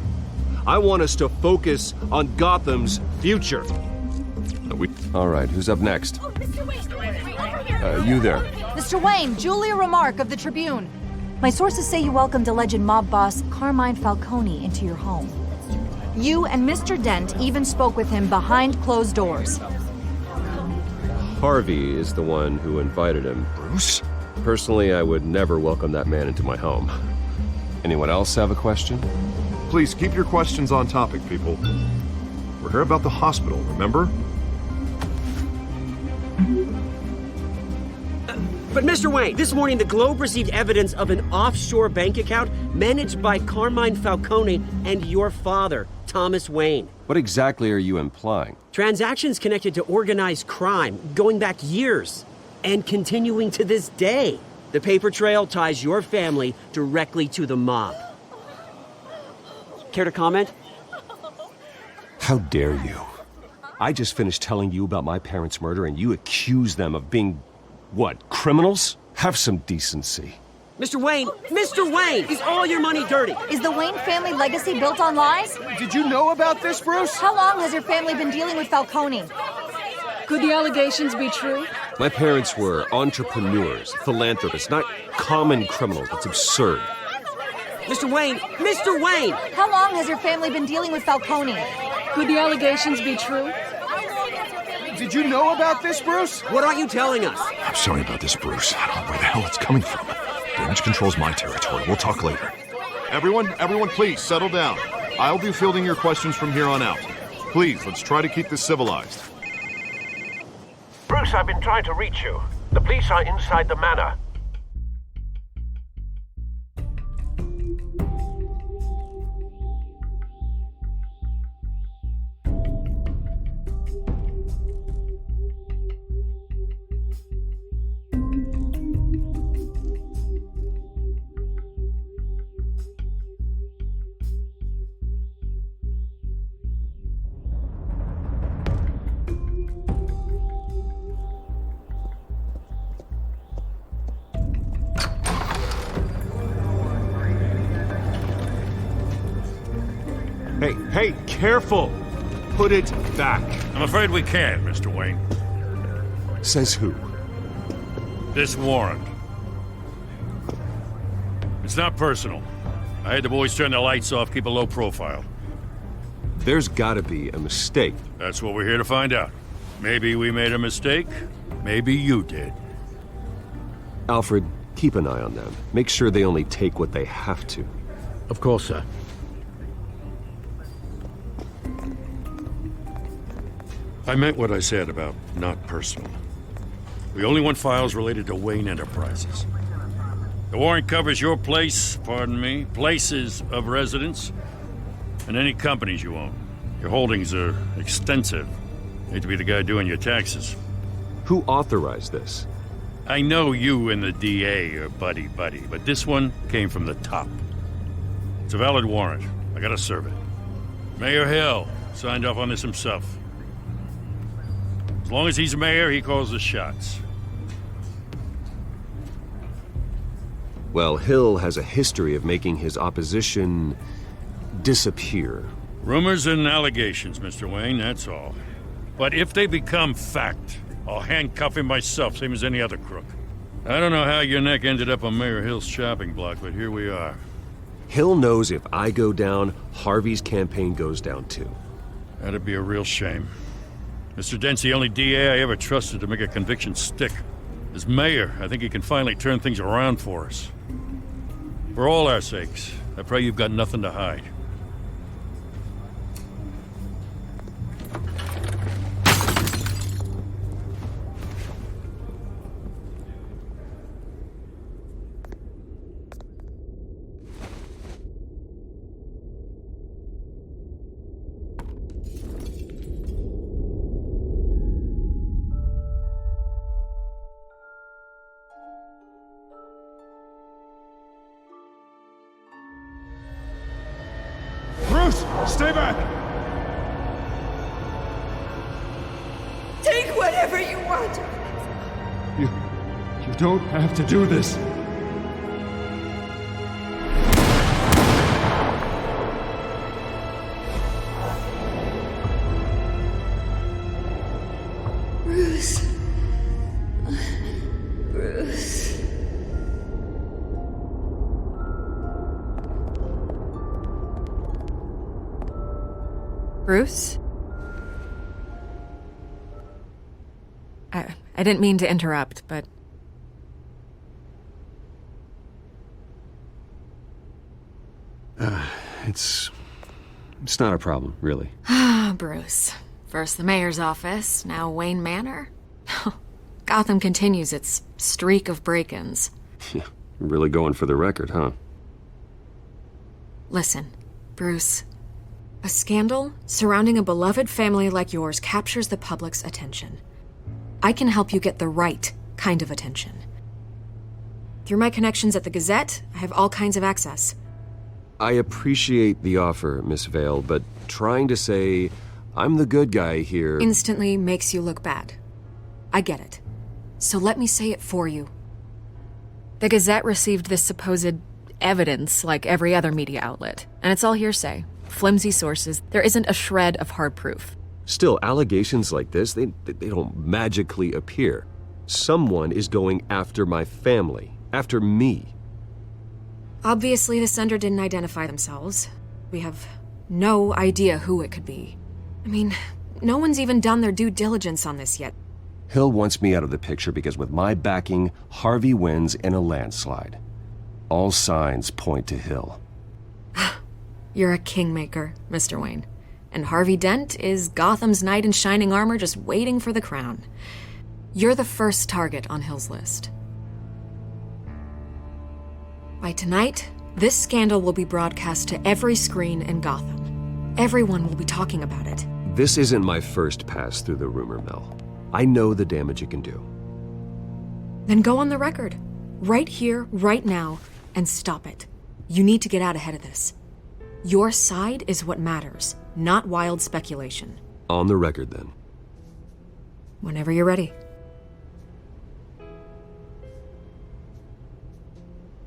I want us to focus on Gotham's future. All right, who's up next? You there. Mr. Wayne, Julia Remark of the Tribune. My sources say you welcomed alleged mob boss Carmine Falcone into your home. You and Mr. Dent even spoke with him behind closed doors. Harvey is the one who invited him. Bruce? Personally, I would never welcome that man into my home. Anyone else have a question? Please keep your questions on topic, people. We're here about the hospital, remember? But Mr. Wayne, this morning the Globe received evidence of an offshore bank account managed by Carmine Falcone and your father, Thomas Wayne. What exactly are you implying? Transactions connected to organized crime going back years and continuing to this day. The paper trail ties your family directly to the mob. Care to comment? How dare you? I just finished telling you about my parents' murder and you accuse them of being, what, criminals? Have some decency. Mr. Wayne, is all your money dirty? Is the Wayne family legacy built on lies? Did you know about this, Bruce? How long has your family been dealing with Falcone? Could the allegations be true? My parents were entrepreneurs, philanthropists, not common criminals. It's absurd. Mr. Wayne! How long has your family been dealing with Falcone? Could the allegations be true? Did you know about this, Bruce? What aren't you telling us? I'm sorry about this, Bruce. I don't know where the hell it's coming from. Damage control's my territory. We'll talk later. Everyone, please, settle down. I'll be fielding your questions from here on out. Please, let's try to keep this civilized. Bruce, I've been trying to reach you. The police are inside the manor. Hey, careful! Put it back. I'm afraid we can't, Mr. Wayne. Says who? This warrant. It's not personal. I had the boys turn the lights off, keep a low profile. There's gotta be a mistake. That's what we're here to find out. Maybe we made a mistake. Maybe you did. Alfred, keep an eye on them. Make sure they only take what they have to. Of course, sir. I meant what I said about not personal. We only want files related to Wayne Enterprises. The warrant covers your place, pardon me, places of residence, and any companies you own. Your holdings are extensive. Hate to be the guy doing your taxes. Who authorized this? I know you and the DA are buddy-buddy, but this one came from the top. It's a valid warrant. I gotta serve it. Mayor Hill signed off on this himself. As long as he's mayor, he calls the shots. Well, Hill has a history of making his opposition disappear. Rumors and allegations, Mr. Wayne, that's all. But if they become fact, I'll handcuff him myself, same as any other crook. I don't know how your neck ended up on Mayor Hill's chopping block, but here we are. Hill knows if I go down, Harvey's campaign goes down too. That'd be a real shame. Mr. Dent's the only DA I ever trusted to make a conviction stick. As mayor, I think he can finally turn things around for us. For all our sakes, I pray you've got nothing to hide. Bruce, stay back! Take whatever you want. You don't have to do this. Bruce. Bruce. Bruce? I didn't mean to interrupt, but... It's not a problem, really. Ah, Bruce. First the mayor's office, now Wayne Manor. Gotham continues its streak of break-ins. Yeah, really going for the record, huh? Listen, Bruce. A scandal surrounding a beloved family like yours captures the public's attention. I can help you get the right kind of attention. Through my connections at the Gazette, I have all kinds of access. I appreciate the offer, Miss Vale, but trying to say I'm the good guy here... Instantly makes you look bad. I get it. So let me say it for you. The Gazette received this supposed evidence like every other media outlet, and it's all hearsay. Flimsy sources. There isn't a shred of hard proof. Still, allegations like this, they don't magically appear. Someone is going after my family, after me. Obviously, the sender didn't identify themselves. We have no idea who it could be. I mean, no one's even done their due diligence on this yet. Hill wants me out of the picture because with my backing, Harvey wins in a landslide. All signs point to Hill. You're a kingmaker, Mr. Wayne. And Harvey Dent is Gotham's knight in shining armor just waiting for the crown. You're the first target on Hill's list. By tonight, this scandal will be broadcast to every screen in Gotham. Everyone will be talking about it. This isn't my first pass through the rumor mill. I know the damage it can do. Then go on the record. Right here, right now, and stop it. You need to get out ahead of this. Your side is what matters, not wild speculation. On the record, then. Whenever you're ready.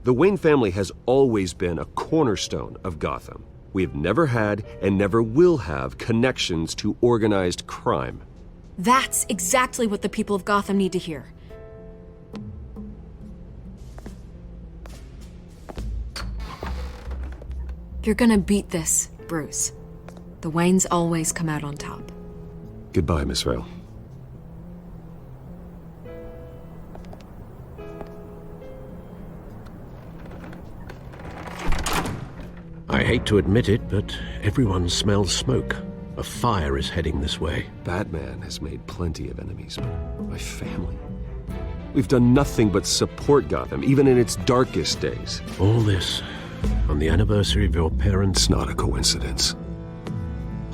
The Wayne family has always been a cornerstone of Gotham. We have never had and never will have connections to organized crime. That's exactly what the people of Gotham need to hear. You're gonna beat this, Bruce. The Waynes always come out on top. Goodbye, Miss Vale. I hate to admit it, but everyone smells smoke. A fire is heading this way. Batman has made plenty of enemies, but my family... We've done nothing but support Gotham, even in its darkest days. All this on the anniversary of your parents'... It's not a coincidence.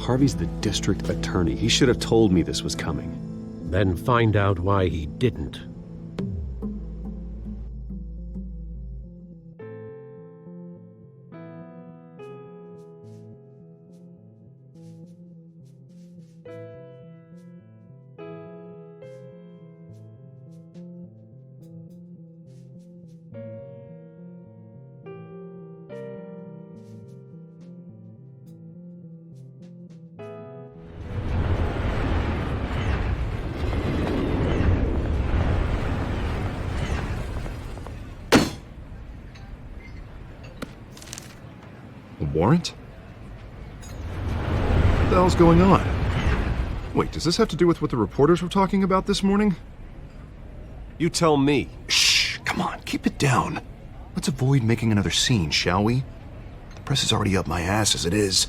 Harvey's the district attorney. He should have told me this was coming. Then find out why he didn't. Warrant? What the hell's going on? Wait, does this have to do with what the reporters were talking about this morning? You tell me. Shh, come on, keep it down. Let's avoid making another scene, shall we? The press is already up my ass as it is.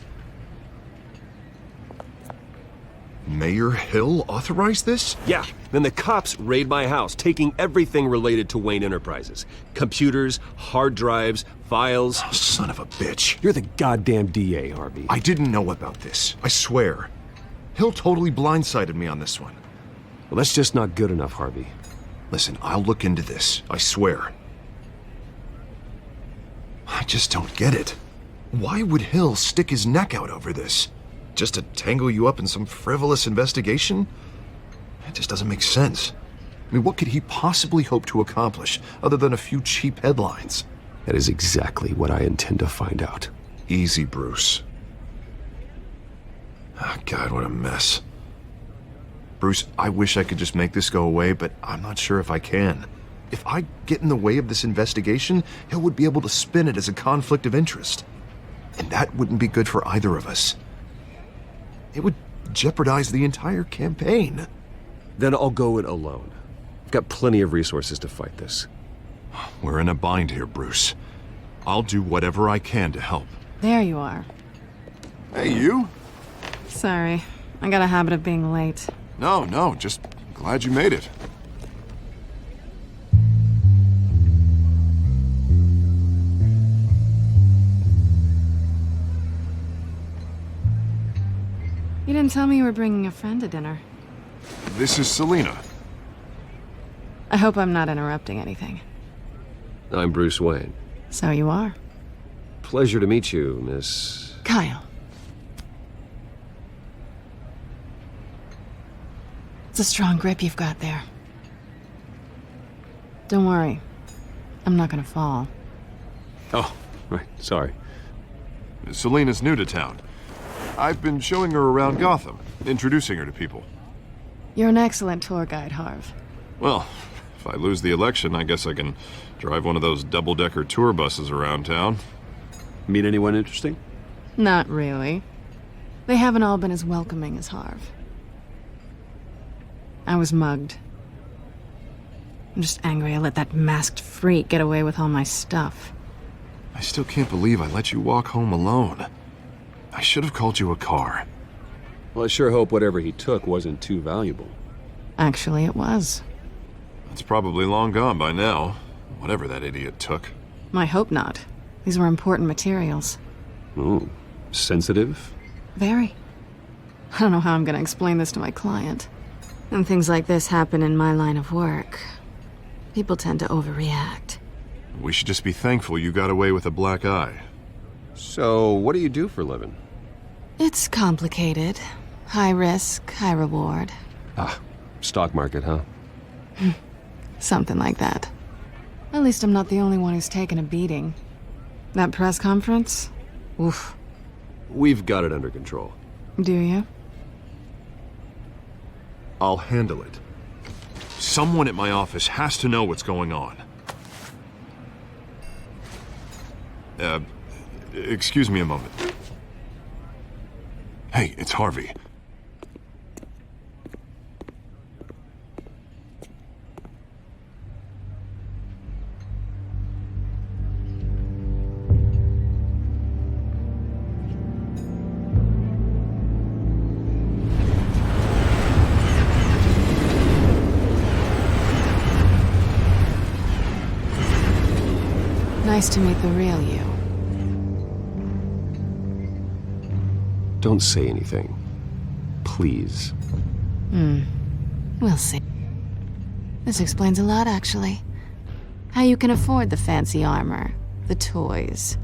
Mayor Hill authorized this? Yeah, then the cops raid my house, taking everything related to Wayne Enterprises. Computers, hard drives, files. Oh, son of a bitch. You're the goddamn DA, Harvey. I didn't know about this, I swear. Hill totally blindsided me on this one. Well, that's just not good enough, Harvey. Listen, I'll look into this, I swear. I just don't get it. Why would Hill stick his neck out over this? Just to tangle you up in some frivolous investigation? It just doesn't make sense. I mean, what could he possibly hope to accomplish other than a few cheap headlines? That is exactly what I intend to find out. Easy, Bruce. Oh, God, what a mess. Bruce, I wish I could just make this go away, but I'm not sure if I can. If I get in the way of this investigation, Hill would be able to spin it as a conflict of interest. And that wouldn't be good for either of us. It would jeopardize the entire campaign. Then I'll go it alone. I've got plenty of resources to fight this. We're in a bind here, Bruce. I'll do whatever I can to help. There you are. Hey, you? Sorry, I got a habit of being late. No, just glad you made it. You didn't tell me you were bringing a friend to dinner. This is Selina. I hope I'm not interrupting anything. I'm Bruce Wayne. So you are. Pleasure to meet you, Miss... Kyle. It's a strong grip you've got there. Don't worry. I'm not gonna fall. Oh, right, sorry. Selina's new to town. I've been showing her around Gotham, introducing her to people. You're an excellent tour guide, Harv. Well, if I lose the election, I guess I can drive one of those double-decker tour buses around town. Meet anyone interesting? Not really. They haven't all been as welcoming as Harv. I was mugged. I'm just angry I let that masked freak get away with all my stuff. I still can't believe I let you walk home alone. I should have called you a car. Well, I sure hope whatever he took wasn't too valuable. Actually, it was. It's probably long gone by now, whatever that idiot took. I hope not. These were important materials. Ooh, sensitive? Very. I don't know how I'm gonna explain this to my client. When things like this happen in my line of work, people tend to overreact. We should just be thankful you got away with a black eye. So, what do you do for a living? It's complicated. High risk, high reward. Ah, stock market, huh? Something like that. At least I'm not the only one who's taken a beating. That press conference? Oof. We've got it under control. Do you? I'll handle it. Someone at my office has to know what's going on. Excuse me a moment. Hey, it's Harvey. Nice to meet the real you. Don't say anything. Please. We'll see. This explains a lot, actually. How you can afford the fancy armor, the toys.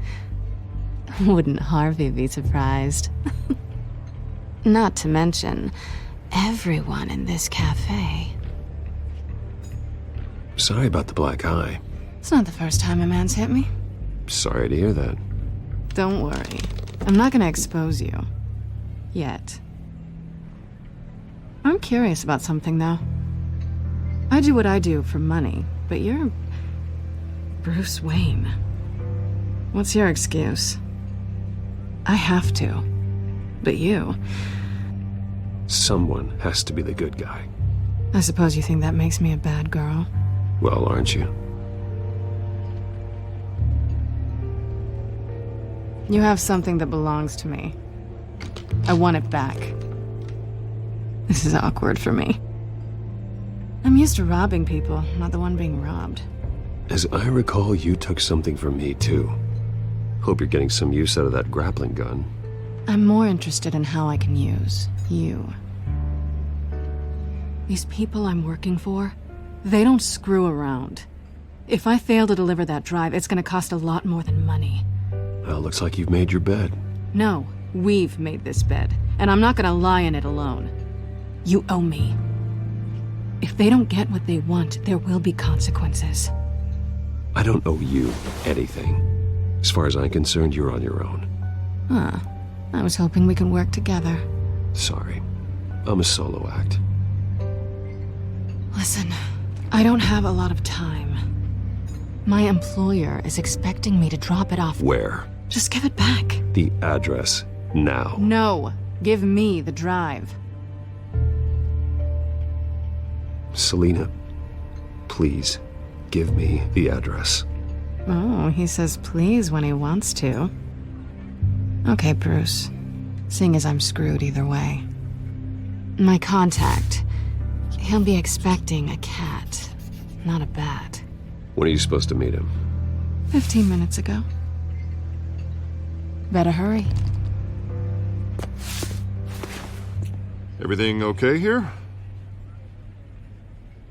Wouldn't Harvey be surprised? Not to mention, everyone in this cafe. Sorry about the black eye. It's not the first time a man's hit me. Sorry to hear that. Don't worry. I'm not gonna expose you. Yet. I'm curious about something, though. I do what I do for money, but you're... Bruce Wayne. What's your excuse? I have to. But you... Someone has to be the good guy. I suppose you think that makes me a bad girl? Well, aren't you? You have something that belongs to me. I want it back. This is awkward for me. I'm used to robbing people, not the one being robbed. As I recall, you took something from me, too. Hope you're getting some use out of that grappling gun. I'm more interested in how I can use you. These people I'm working for, they don't screw around. If I fail to deliver that drive, it's gonna cost a lot more than money. Well, looks like you've made your bed. No, we've made this bed, and I'm not gonna lie in it alone. You owe me. If they don't get what they want, there will be consequences. I don't owe you anything. As far as I'm concerned, you're on your own. Huh. I was hoping we could work together. Sorry. I'm a solo act. Listen, I don't have a lot of time. My employer is expecting me to drop it off. Where? Just give it back. The address, now. No. Give me the drive. Selina, please, give me the address. Oh, he says please when he wants to. Okay, Bruce. Seeing as I'm screwed either way. My contact. He'll be expecting a cat, not a bat. When are you supposed to meet him? 15 minutes ago. Better hurry. Everything okay here?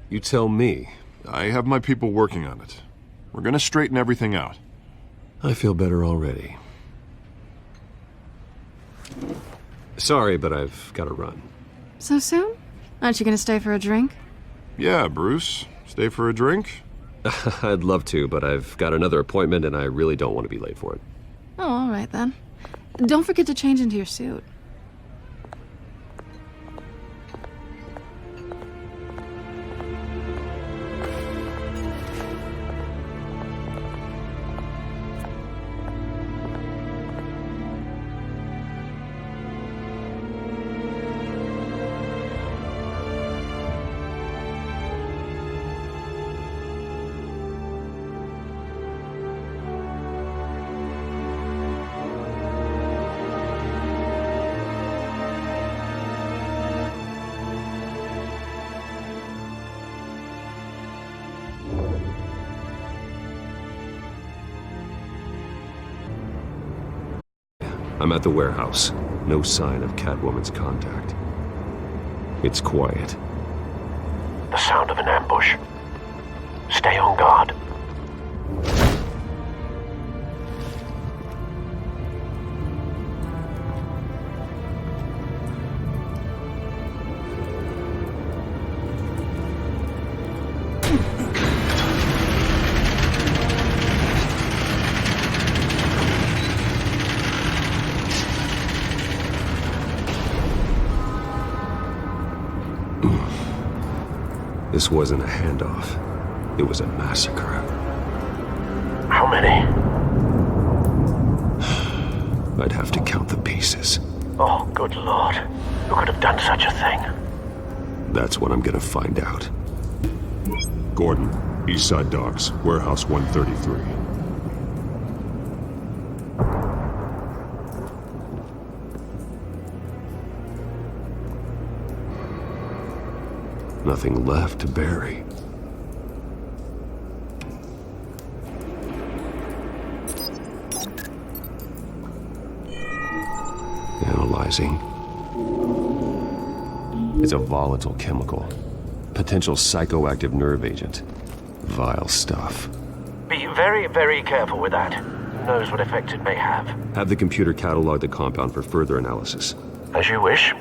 You tell me. I have my people working on it. We're gonna straighten everything out. I feel better already. Sorry, but I've got to run. So soon? Aren't you gonna stay for a drink? Yeah, Bruce. Stay for a drink? I'd love to, but I've got another appointment and I really don't want to be late for it. Oh, all right then. Don't forget to change into your suit. I'm at the warehouse. No sign of Catwoman's contact. It's quiet. The sound of an ambush. Stay on guard. This wasn't a handoff. It was a massacre. How many? I'd have to count the pieces. Oh, good lord. Who could have done such a thing? That's what I'm gonna find out. Gordon, Eastside Docks, Warehouse 133. Nothing left to bury. Analyzing. It's a volatile chemical. Potential psychoactive nerve agent. Vile stuff. Be very, very careful with that. Who knows what effects it may have. Have the computer catalog the compound for further analysis. As you wish.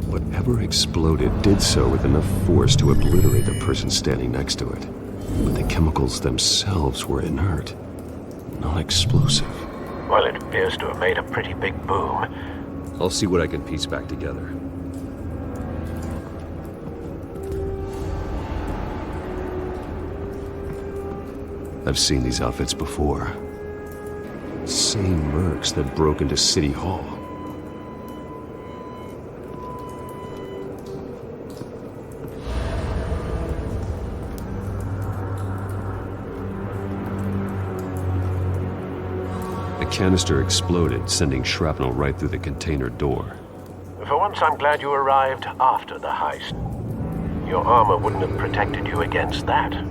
Whatever exploded did so with enough force to obliterate the person standing next to it. But the chemicals themselves were inert, non-explosive. Well, it appears to have made a pretty big boom. I'll see what I can piece back together. I've seen these outfits before. Same mercs that broke into City Hall. The canister exploded, sending shrapnel right through the container door. For once, I'm glad you arrived after the heist. Your armor wouldn't have protected you against that.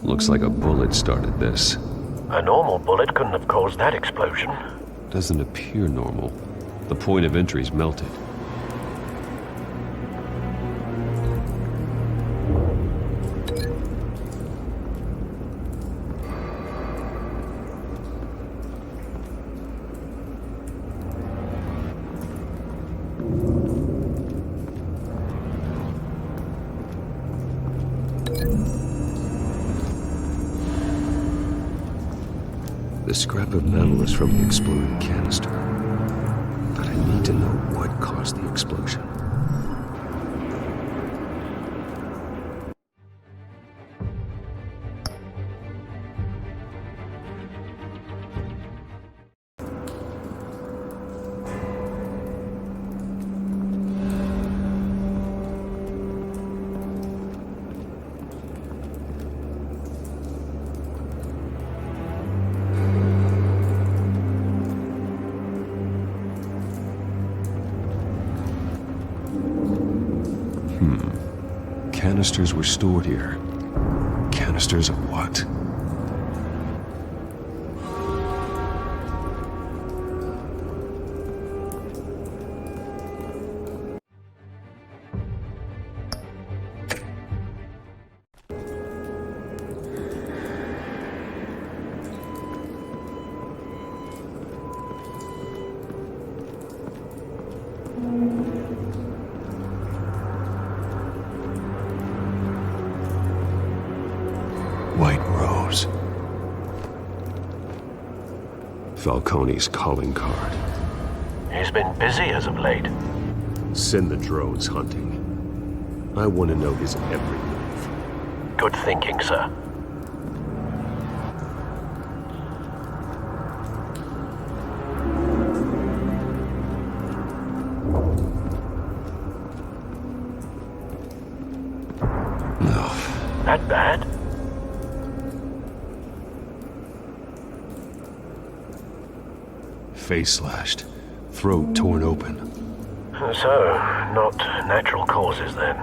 Looks like a bullet started this. A normal bullet couldn't have caused that explosion. Doesn't appear normal. The point of entry's melted. The scrap of metal is from the exploded canister. But I need to know what caused the explosion. Canisters were stored here. Canisters of what? White Rose. Falcone's calling card. He's been busy as of late. Send the drones hunting. I want to know his every move. Good thinking, sir. No. That bad? Face slashed, throat torn open. So, not natural causes then.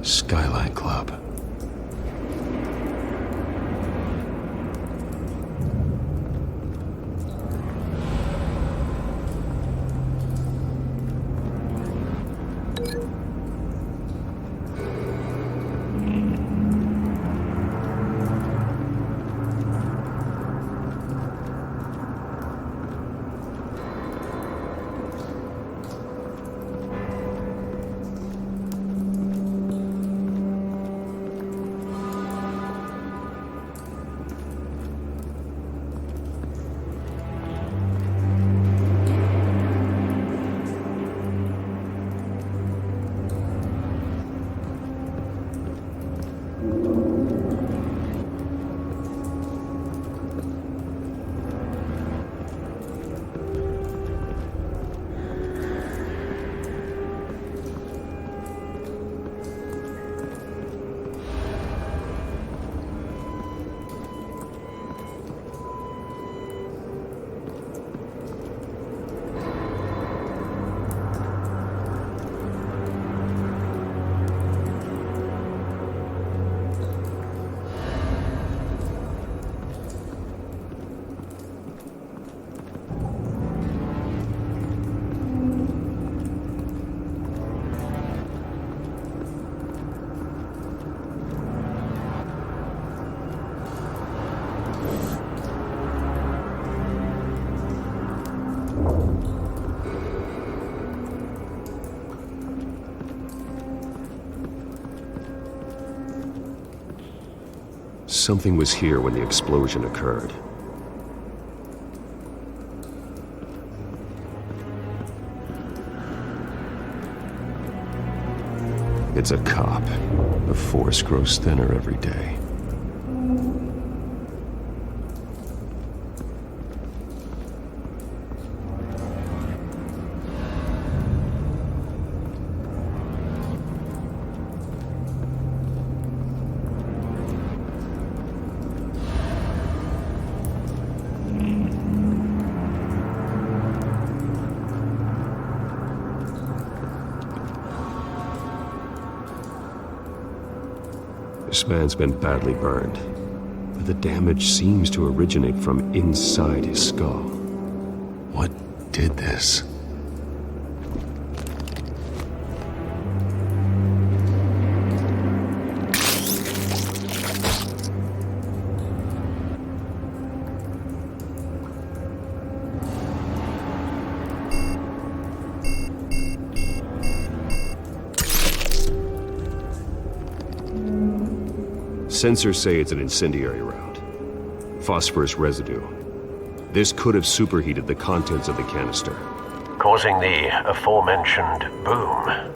Skyline Club. something was here when the explosion occurred. It's a cop. The force grows thinner every day. This man's been badly burned, but the damage seems to originate from inside his skull. What did this? Sensors say it's an incendiary round. Phosphorus residue. This could have superheated the contents of the canister, causing the aforementioned boom.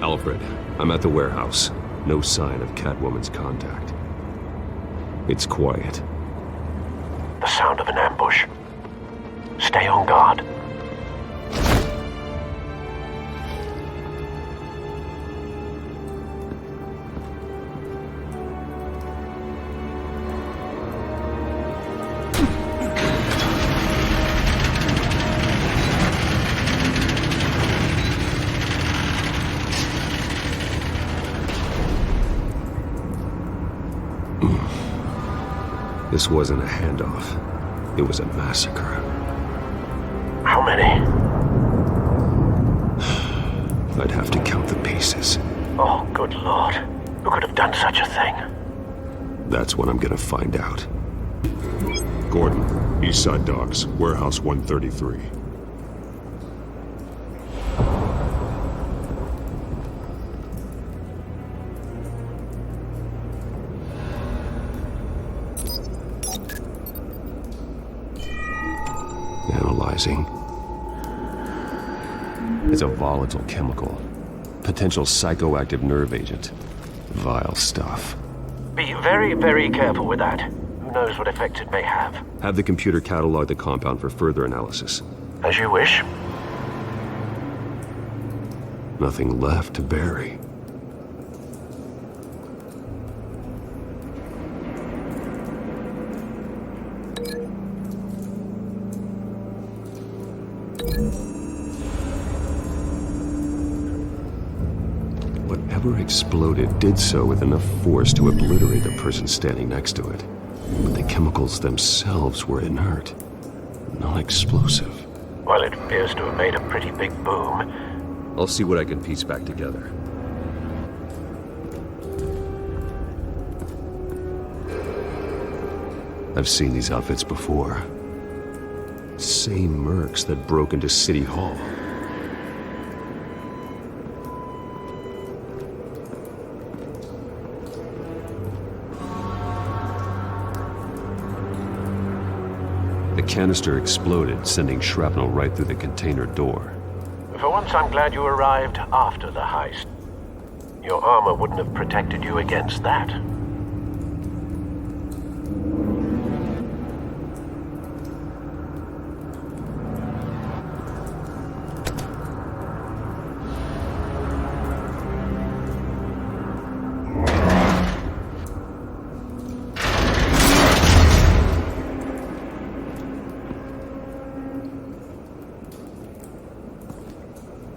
Alfred, I'm at the warehouse. No sign of Catwoman's contact. It's quiet. The sound of an ambush. Stay on guard. This wasn't a handoff. It was a massacre. How many? I'd have to count the pieces. Oh, good lord. Who could have done such a thing? That's what I'm gonna find out. Gordon, Eastside Docks, Warehouse 133. Analyzing. It's a volatile chemical. Potential psychoactive nerve agent. Vile stuff. Be very, very careful with that. Who knows what effects it may have? Have the computer catalog the compound for further analysis. As you wish. Nothing left to bury. Whatever exploded did so with enough force to obliterate the person standing next to it. But the chemicals themselves were inert, non-explosive. Well, it appears to have made a pretty big boom. I'll see what I can piece back together. I've seen these outfits before. Same mercs that broke into City Hall. The canister exploded, sending shrapnel right through the container door. For once, I'm glad you arrived after the heist. Your armor wouldn't have protected you against that.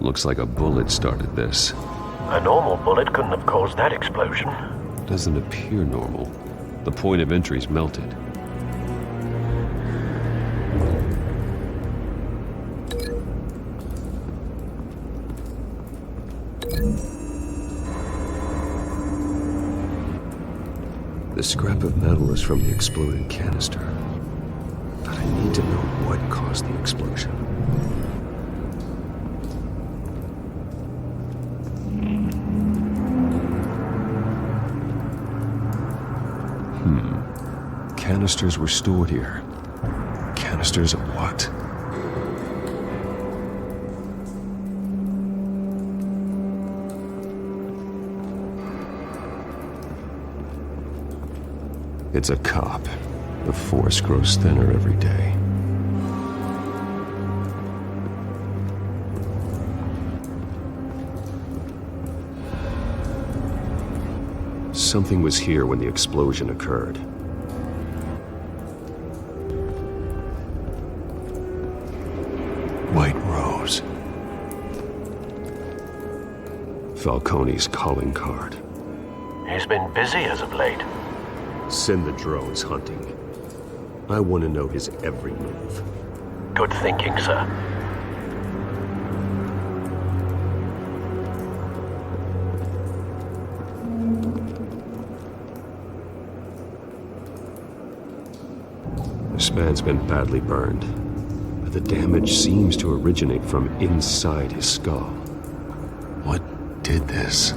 Looks like a bullet started this. A normal bullet couldn't have caused that explosion. Doesn't appear normal. The point of entry's melted. The scrap of metal is from the exploded canister. But I need to know what caused the explosion. Canisters were stored here. Canisters of what? It's a cop. The force grows thinner every day. Something was here when the explosion occurred. White Rose. Falcone's calling card. He's been busy as of late. Send the drones hunting. I want to know his every move. Good thinking, sir. This man's been badly burned. The damage seems to originate from inside his skull. What did this?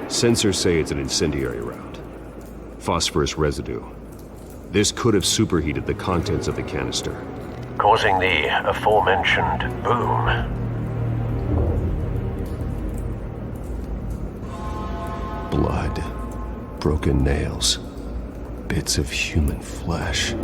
Sensors say it's an incendiary round. Phosphorus residue. This could have superheated the contents of the canister, causing the aforementioned boom. Blood, broken nails, bits of human flesh.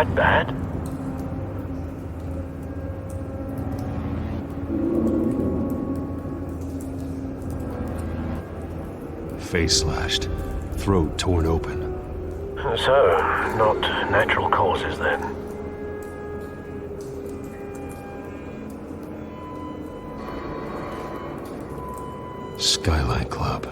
that bad? Face slashed, throat torn open. So, not natural causes then. Skyline Club.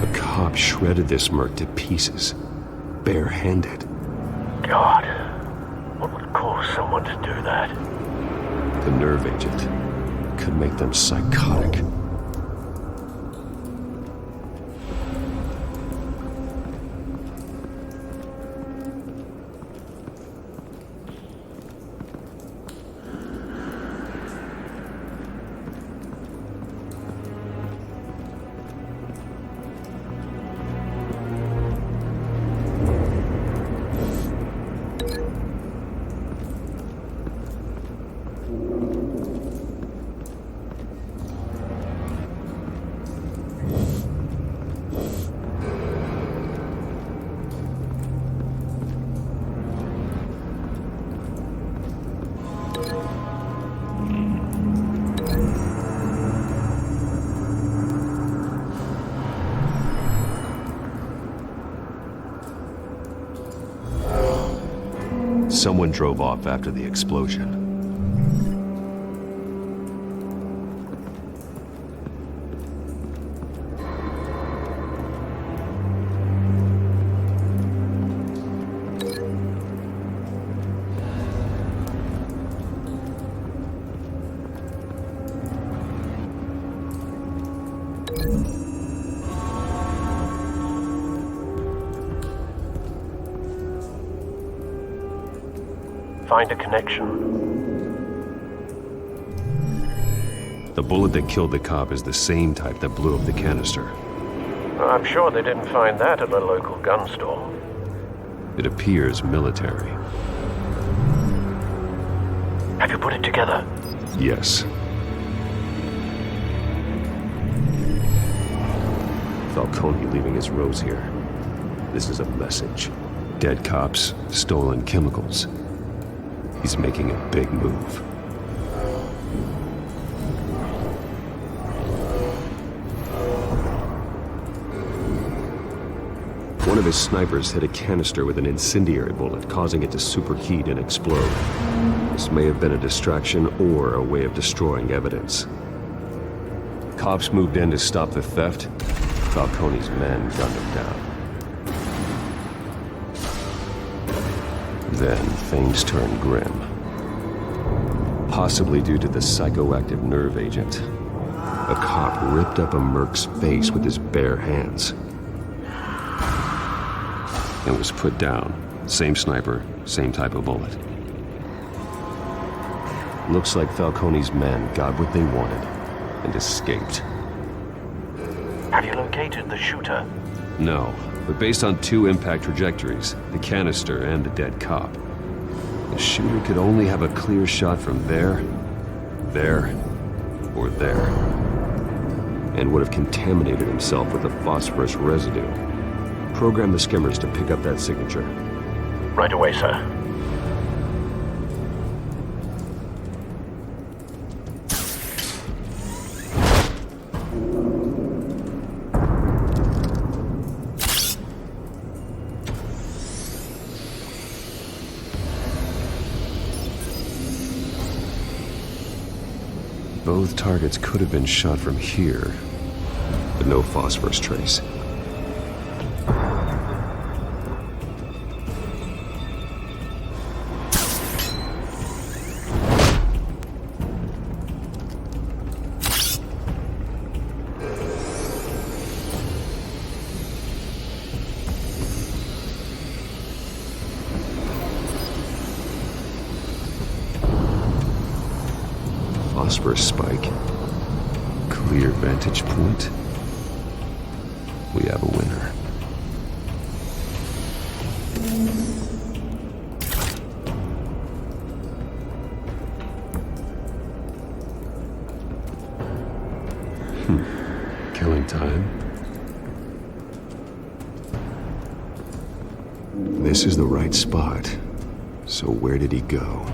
A cop shredded this merc to pieces, barehanded. God, what would cause someone to do that? The nerve agent could make them psychotic. Someone drove off after the explosion. Find a connection. The bullet that killed the cop is the same type that blew up the canister. I'm sure they didn't find that at a local gun store. It appears military. Have you put it together? Yes. Falcone leaving his rose here. This is a message. Dead cops, stolen chemicals. He's making a big move. One of his snipers hit a canister with an incendiary bullet, causing it to superheat and explode. This may have been a distraction or a way of destroying evidence. Cops moved in to stop the theft. Falcone's men gunned him down. Then things turned grim. Possibly due to the psychoactive nerve agent. A cop ripped up a merc's face with his bare hands. And was put down. Same sniper, same type of bullet. Looks like Falcone's men got what they wanted and escaped. Have you located the shooter? No, but based on two impact trajectories, the canister and the dead cop, the shooter could only have a clear shot from there, or there, and would have contaminated himself with the phosphorus residue. Program the skimmers to pick up that signature. Right away, sir. Both targets could have been shot from here, but no phosphorus trace. Phosphorus spike. Clear vantage point. We have a winner. time? This is the right spot. So where did he go?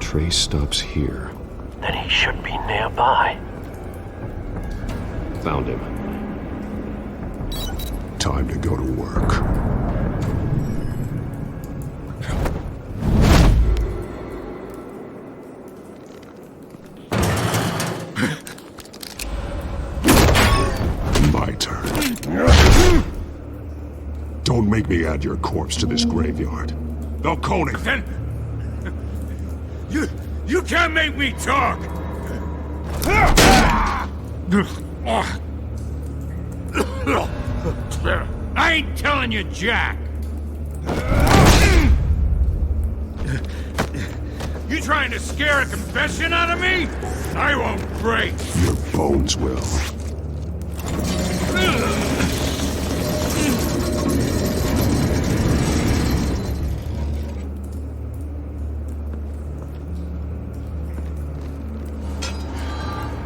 Trace stops here. Then he should be nearby. Found him. Time to go to work. My turn. Don't make me add your corpse to this graveyard. Falcone! Then... You can't make me talk! I ain't telling you jack! You trying to scare a confession out of me? I won't break! Your bones will.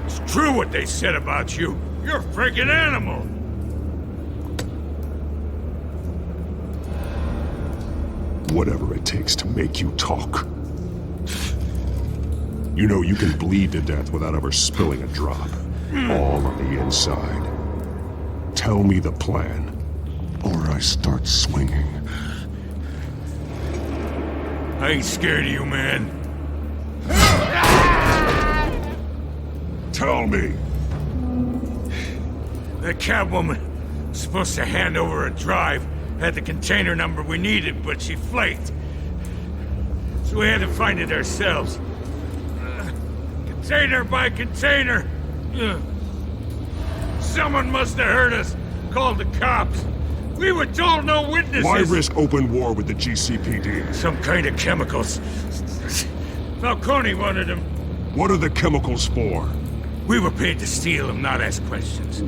It's true what they said about you. You're a freaking animal! Whatever it takes to make you talk. You know you can bleed to death without ever spilling a drop. All on the inside. Tell me the plan, or I start swinging. I ain't scared of you, man. Tell me! That Catwoman was supposed to hand over a drive, had the container number we needed, but she flaked. So we had to find it ourselves. Container by container. Someone must have heard us, called the cops. We were told no witnesses. Why risk open war with the GCPD? Some kind of chemicals. Falcone wanted them. What are the chemicals for? We were paid to steal them, not ask questions.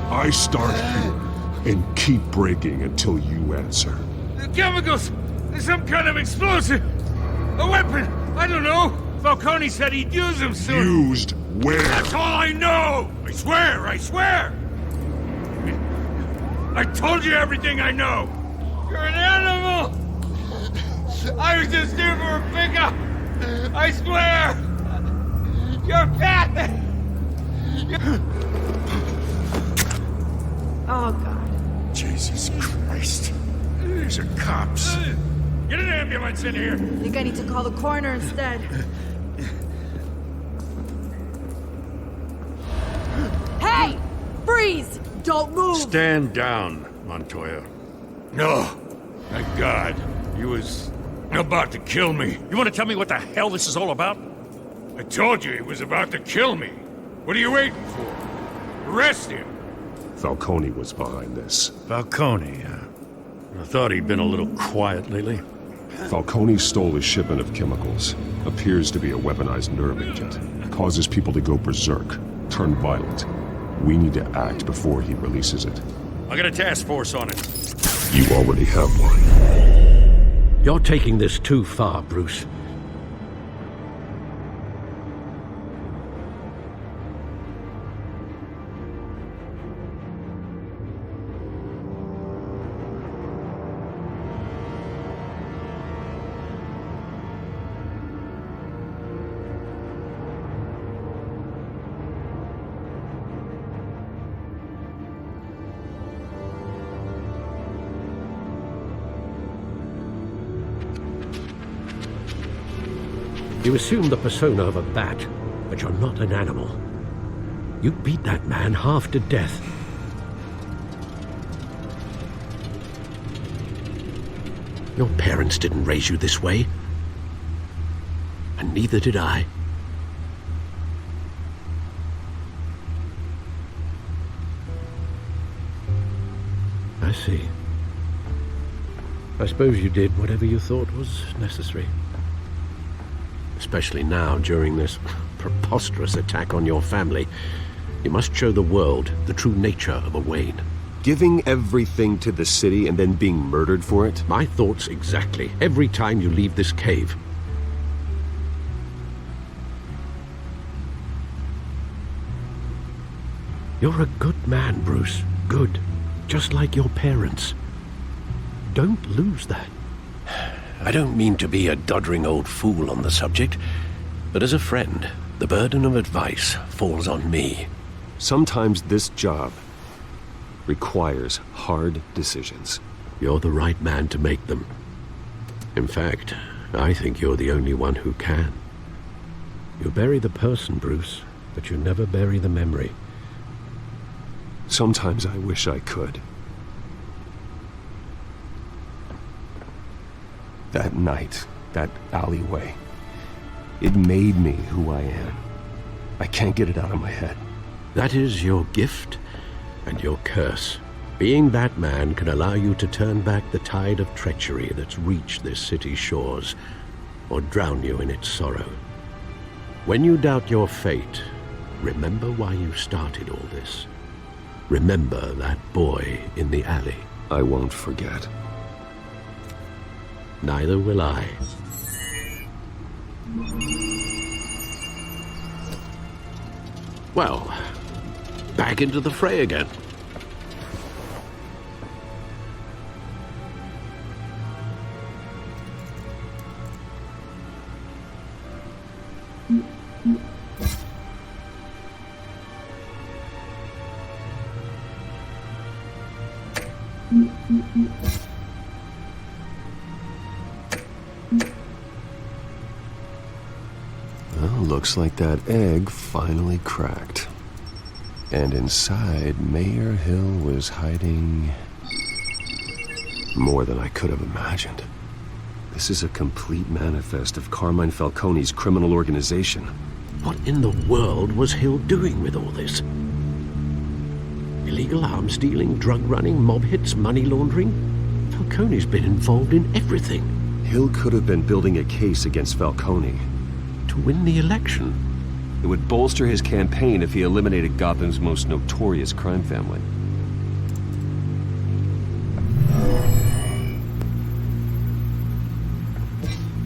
I start here and keep breaking until you answer. The chemicals! Some kind of explosive! A weapon! I don't know! Falcone said he'd use them soon! Used where? That's all I know! I swear! I swear! I told you everything I know! You're an animal! I was just here for a pickup! I swear! You're fat! Oh, God. Jesus Christ. These are cops. Get an ambulance in here! I think I need to call the coroner instead. Hey! Freeze! Don't move! Stand down, Montoya. No. Thank God. He was about to kill me. You want to tell me what the hell this is all about? I told you he was about to kill me. What are you waiting for? Arrest him. Falcone was behind this. Falcone, I thought he'd been a little quiet lately. Falcone stole a shipment of chemicals. Appears to be a weaponized nerve agent. Causes people to go berserk, turn violent. We need to act before he releases it. I got a task force on it. You already have one. You're taking this too far, Bruce. You assume the persona of a bat, but you're not an animal. You beat that man half to death. Your parents didn't raise you this way. And neither did I. I see. I suppose you did whatever you thought was necessary. Especially now, during this preposterous attack on your family. You must show the world the true nature of a Wayne. Giving everything to the city and then being murdered for it? My thoughts exactly. Every time you leave this cave. You're a good man, Bruce. Good. Just like your parents. Don't lose that. I don't mean to be a doddering old fool on the subject, but as a friend, the burden of advice falls on me. Sometimes this job requires hard decisions. You're the right man to make them. In fact, I think you're the only one who can. You bury the person, Bruce, but you never bury the memory. Sometimes I wish I could. That night, that alleyway, it made me who I am. I can't get it out of my head. That is your gift and your curse. Being Batman can allow you to turn back the tide of treachery that's reached this city's shores, or drown you in its sorrow. When you doubt your fate, remember why you started all this. Remember that boy in the alley. I won't forget. Neither will I. Well, back into the fray again. Well, looks like that egg finally cracked. And inside, Mayor Hill was hiding more than I could have imagined. This is a complete manifest of Carmine Falcone's criminal organization. What in the world was Hill doing with all this? Illegal arms dealing, drug running, mob hits, money laundering? Falcone's been involved in everything. Hill could have been building a case against Falcone. To win the election. It would bolster his campaign if he eliminated Gotham's most notorious crime family.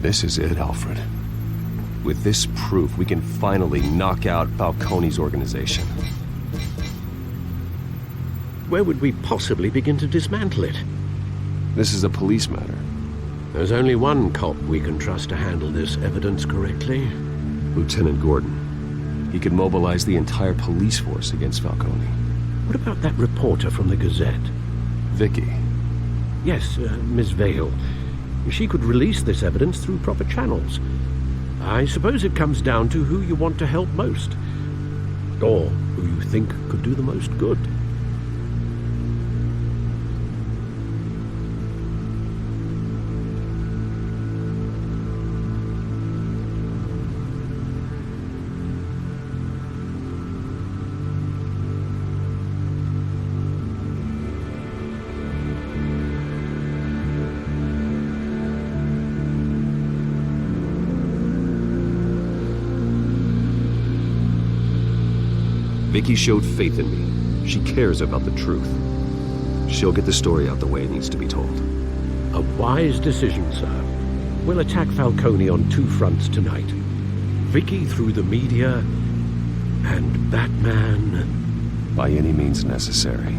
This is it, Alfred. With this proof, we can finally knock out Falcone's organization. Where would we possibly begin to dismantle it? This is a police matter. There's only one cop we can trust to handle this evidence correctly. Lieutenant Gordon. He could mobilize the entire police force against Falcone. What about that reporter from the Gazette? Vicky. Yes, Miss Vale. She could release this evidence through proper channels. I suppose it comes down to who you want to help most. Or who you think could do the most good. Vicky showed faith in me. She cares about the truth. She'll get the story out the way it needs to be told. A wise decision, sir. We'll attack Falcone on two fronts tonight. Vicky through the media, and Batman... by any means necessary.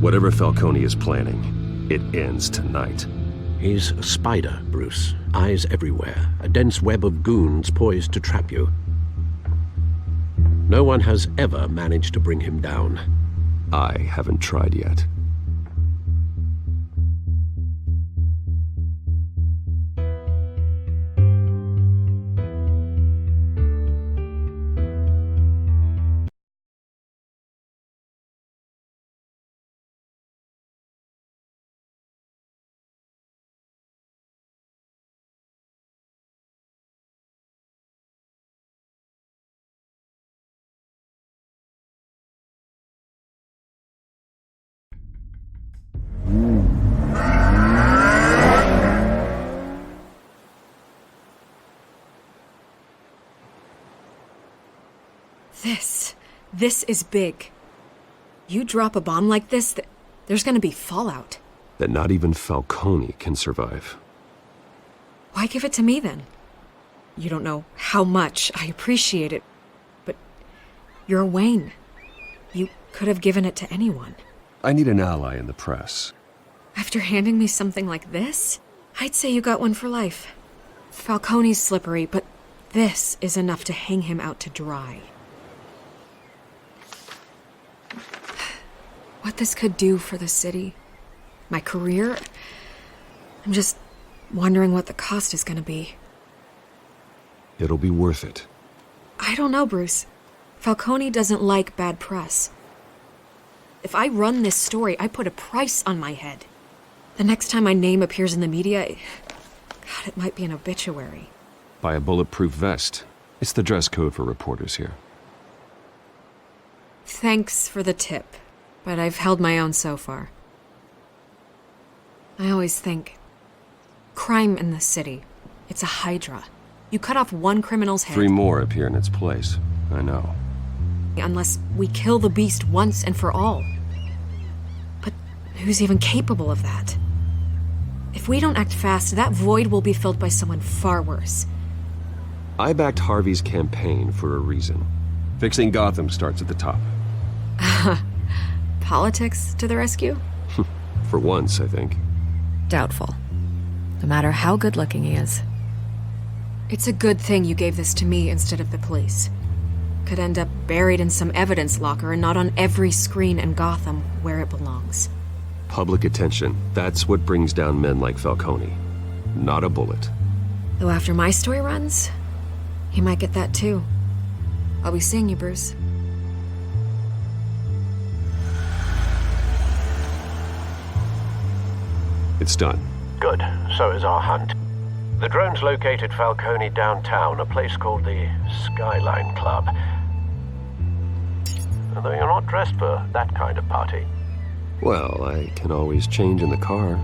Whatever Falcone is planning, it ends tonight. He's a spider, Bruce. Eyes everywhere. A dense web of goons poised to trap you. No one has ever managed to bring him down. I haven't tried yet. This is big. You drop a bomb like this, there's gonna be fallout. That not even Falcone can survive. Why give it to me then? You don't know how much I appreciate it, but you're Wayne. You could have given it to anyone. I need an ally in the press. After handing me something like this, I'd say you got one for life. Falcone's slippery, but this is enough to hang him out to dry. What this could do for the city, my career, I'm just wondering what the cost is gonna be. It'll be worth it. I don't know, Bruce. Falcone doesn't like bad press. If I run this story, I put a price on my head. The next time my name appears in the media, God, it might be an obituary. Buy a bulletproof vest. It's the dress code for reporters here. Thanks for the tip, but I've held my own so far. I always think, crime in the city, it's a hydra. You cut off one criminal's head. 3 more appear in its place. I know. Unless we kill the beast once and for all. But who's even capable of that? If we don't act fast, that void will be filled by someone far worse. I backed Harvey's campaign for a reason. Fixing Gotham starts at the top. Politics to the rescue? For once, I think. Doubtful. No matter how good-looking he is. It's a good thing you gave this to me instead of the police. Could end up buried in some evidence locker and not on every screen in Gotham where it belongs. Public attention. That's what brings down men like Falcone. Not a bullet. Though after my story runs, he might get that too. I'll be seeing you, Bruce. It's done. Good. So is our hunt. The drone's located Falcone downtown, a place called the Skyline Club. Although you're not dressed for that kind of party. Well, I can always change in the car.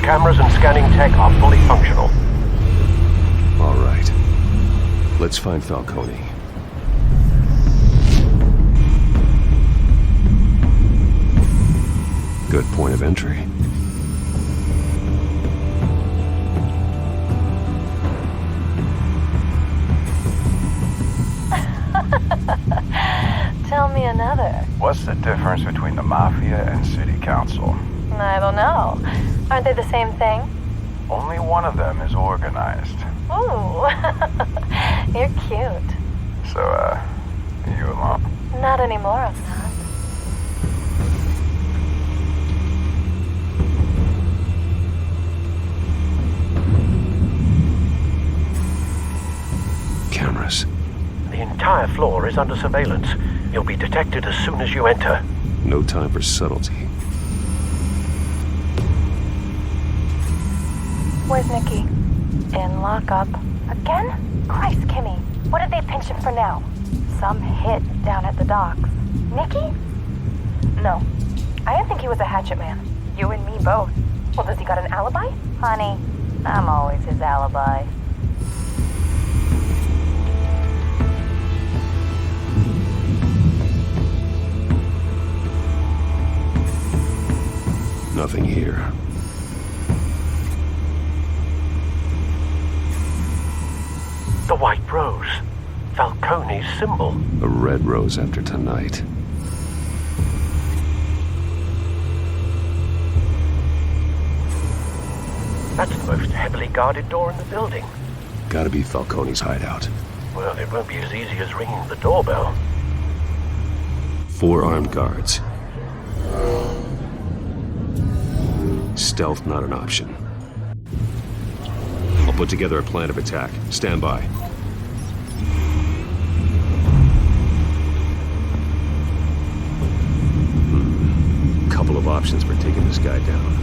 Cameras and scanning tech are fully functional. All right. Let's find Falcone. Good point of entry. Tell me another. What's the difference between the Mafia and City Council? I don't know. Aren't they the same thing? Only one of them is organized. Ooh. You're cute. So, you alone? Not anymore, I'm not. Cameras. The entire floor is under surveillance. You'll be detected as soon as you enter. No time for subtlety. Where's Nicky? In lockup. Again? Christ, Kimmy. What did they pinch him for now? Some hit down at the docks. Nicky? No. I didn't think he was a hatchet man. You and me both. Well, does he got an alibi? Honey, I'm always his alibi. Nothing here. The white rose. Falcone's symbol. A red rose after tonight. That's the most heavily guarded door in the building. Gotta be Falcone's hideout. Well, it won't be as easy as ringing the doorbell. 4 armed guards. Stealth not an option. I'll put together a plan of attack. Stand by. Couple of options for taking this guy down.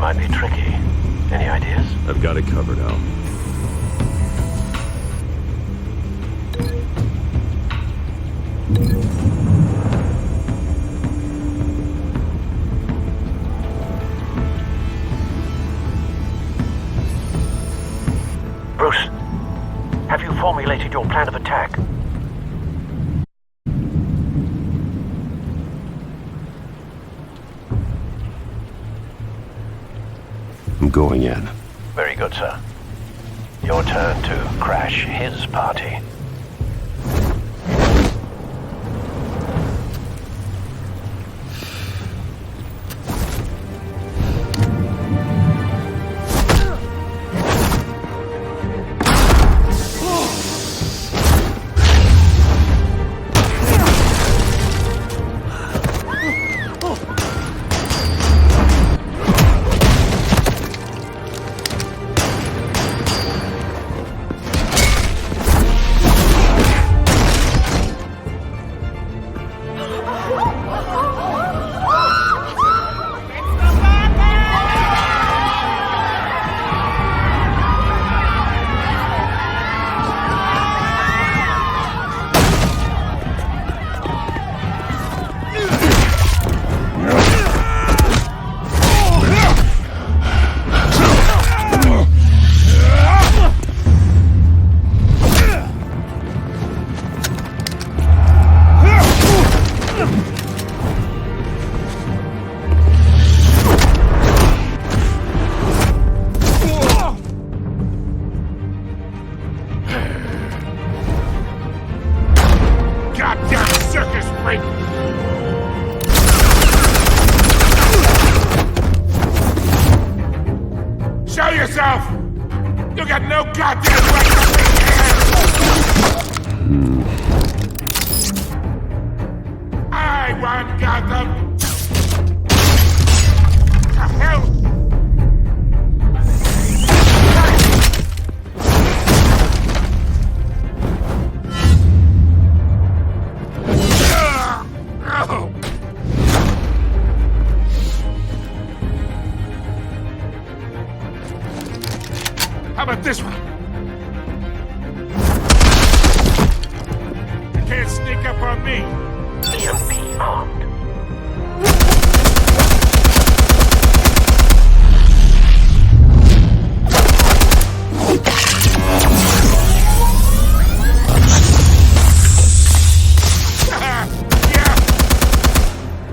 Might be tricky. Any ideas? I've got it covered, Al. Bruce, have you formulated your plan of attack? I'm going in. Very good, sir. Your turn to crash his party. Show yourself! You got no goddamn right to be here! I want Gotham! The hell? How about this one? You can't sneak up on me. EMP armed. Yeah.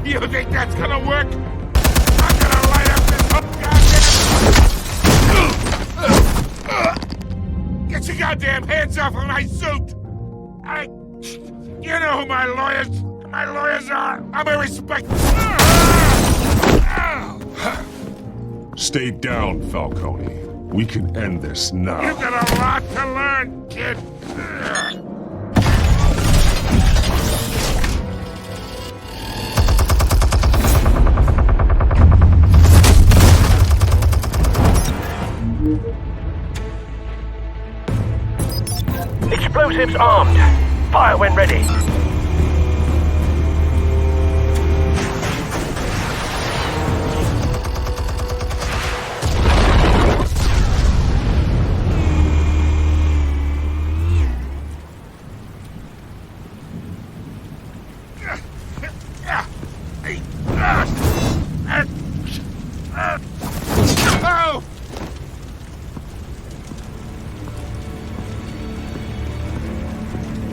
You think that's gonna work? I'm gonna light up this whole damn hands off of my suit! You know who my lawyers are! I'm a respect... Stay down, Falcone. We can end this now. You've got a lot to learn, kid. Explosives armed. Fire when ready.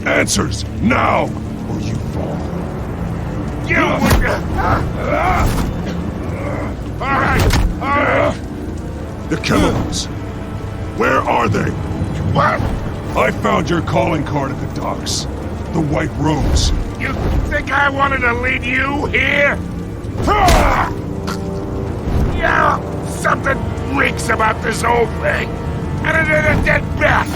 Answers, now, or you fall. Alright! The chemicals. Where are they? What? I found your calling card at the docks. The White Rose. You think I wanted to lead you here? Yeah, something reeks about this whole thing. And it is a dead bat.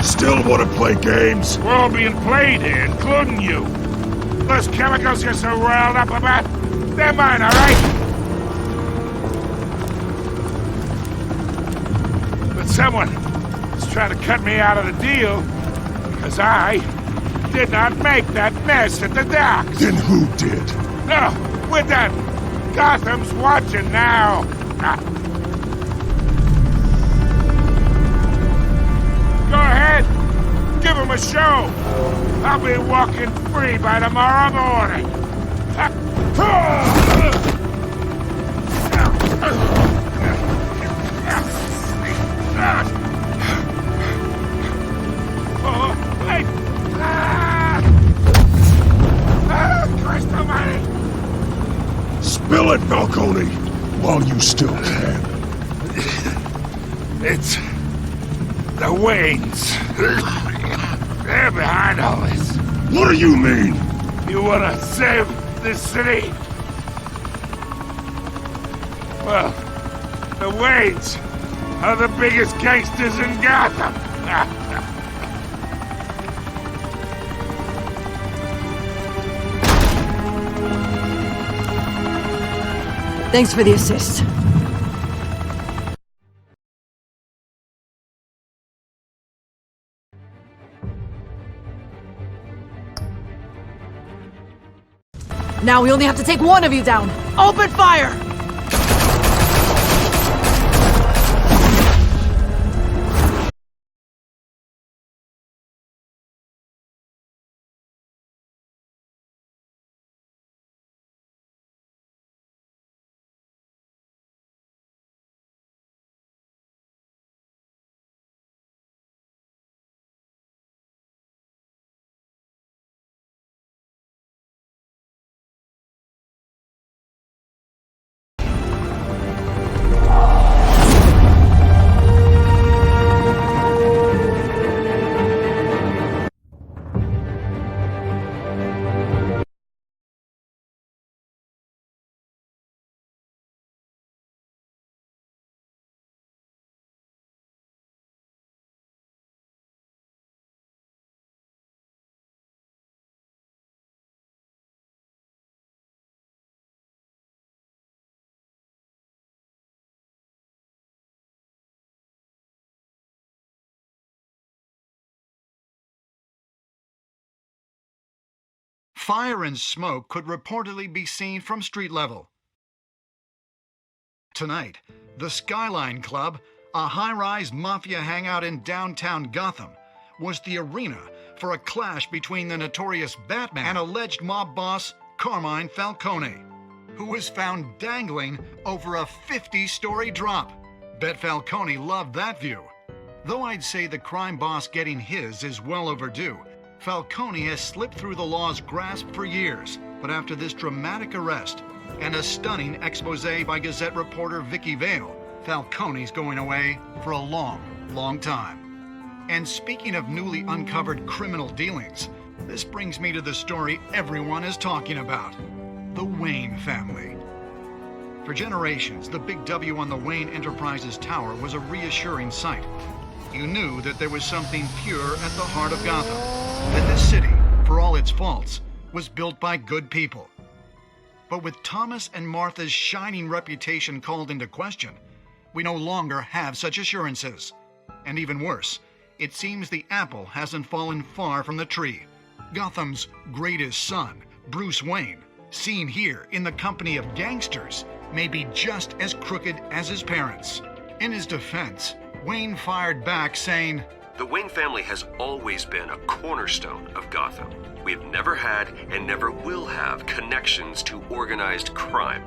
Still want to play games? We're all being played here, including you. Those chemicals you're so riled up about, they're mine, all right? But someone is trying to cut me out of the deal because I did not make that mess at the docks. Then who did? No, we're done. Gotham's watching now. Go ahead. Give him a show. I'll be walking free by tomorrow morning. Oh, wait. Christ almighty. Spill it, Falcone, while you still can. It's the Waynes. They're behind all this. What do you mean? You wanna save this city? Well, the Waynes are the biggest gangsters in Gotham. Thanks for the assist. Now we only have to take one of you down. Open fire! Fire and smoke could reportedly be seen from street level. Tonight, the Skyline Club, a high-rise mafia hangout in downtown Gotham, was the arena for a clash between the notorious Batman and alleged mob boss Carmine Falcone, who was found dangling over a 50-story drop. Bet Falcone loved that view. Though I'd say the crime boss getting his is well overdue, Falcone has slipped through the law's grasp for years, but after this dramatic arrest, And a stunning expose by Gazette reporter Vicky Vale. Falcone's going away for a long, long time. And speaking of newly uncovered criminal dealings, this brings me to the story everyone is talking about. The Wayne family. For generations, the big W on the Wayne Enterprises tower was a reassuring sight. You knew that there was something pure at the heart of Gotham. That this city, for all its faults, was built by good people. But with Thomas and Martha's shining reputation called into question, we no longer have such assurances. And even worse, it seems the apple hasn't fallen far from the tree. Gotham's greatest son, Bruce Wayne, seen here in the company of gangsters, may be just as crooked as his parents. In his defense, Wayne fired back saying, "The Wayne family has always been a cornerstone of Gotham. We have never had and never will have connections to organized crime."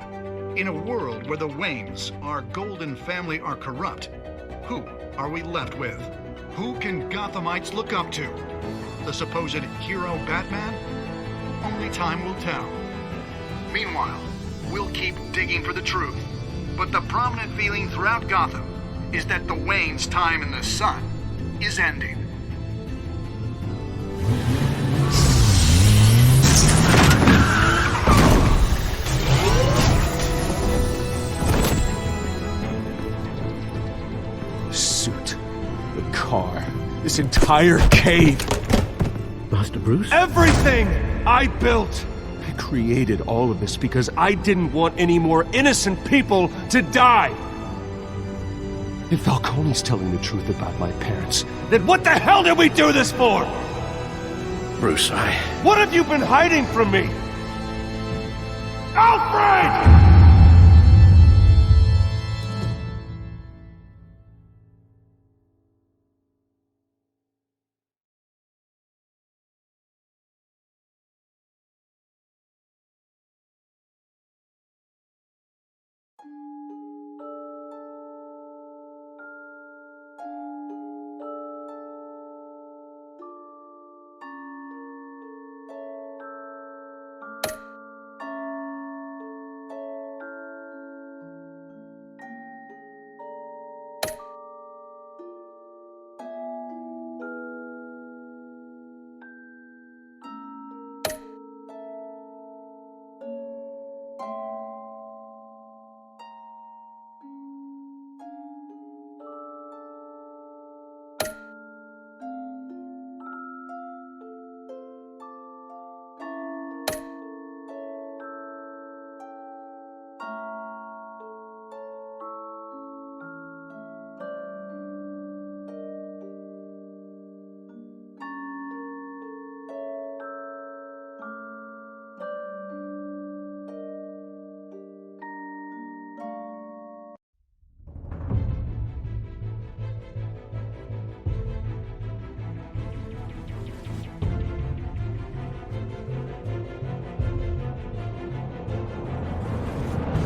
In a world where the Waynes, our golden family, are corrupt, who are we left with? Who can Gothamites look up to? The supposed hero Batman? Only time will tell. Meanwhile, we'll keep digging for the truth. But the prominent feeling throughout Gotham is that the Waynes' time in the sun is ending. Suit, the car, this entire cave. Master Bruce? Everything I built! I created all of this because I didn't want any more innocent people to die! If Falcone's telling the truth about my parents, then what the hell did we do this for? Bruce, What have you been hiding from me? Alfred!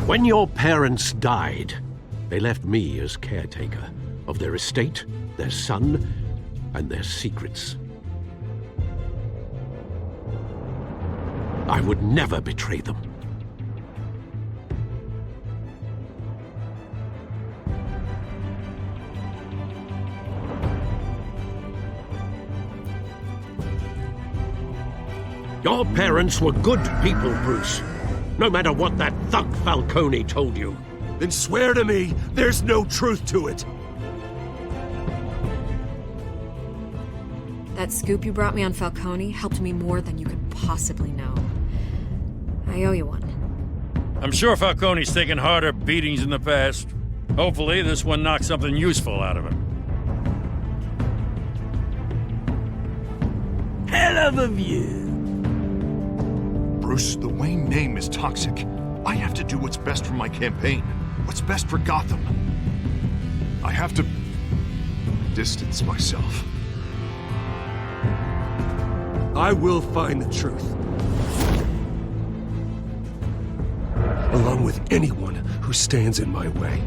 When your parents died, they left me as caretaker of their estate, their son, and their secrets. I would never betray them. Your parents were good people, Bruce. No matter what that thug Falcone told you. Then swear to me there's no truth to it. That scoop you brought me on Falcone helped me more than you could possibly know. I owe you one. I'm sure Falcone's taken harder beatings in the past. Hopefully, this one knocks something useful out of him. Hell of a view. Bruce, the Wayne name is toxic. I have to do what's best for my campaign. What's best for Gotham. I have to distance myself. I will find the truth. Along with anyone who stands in my way.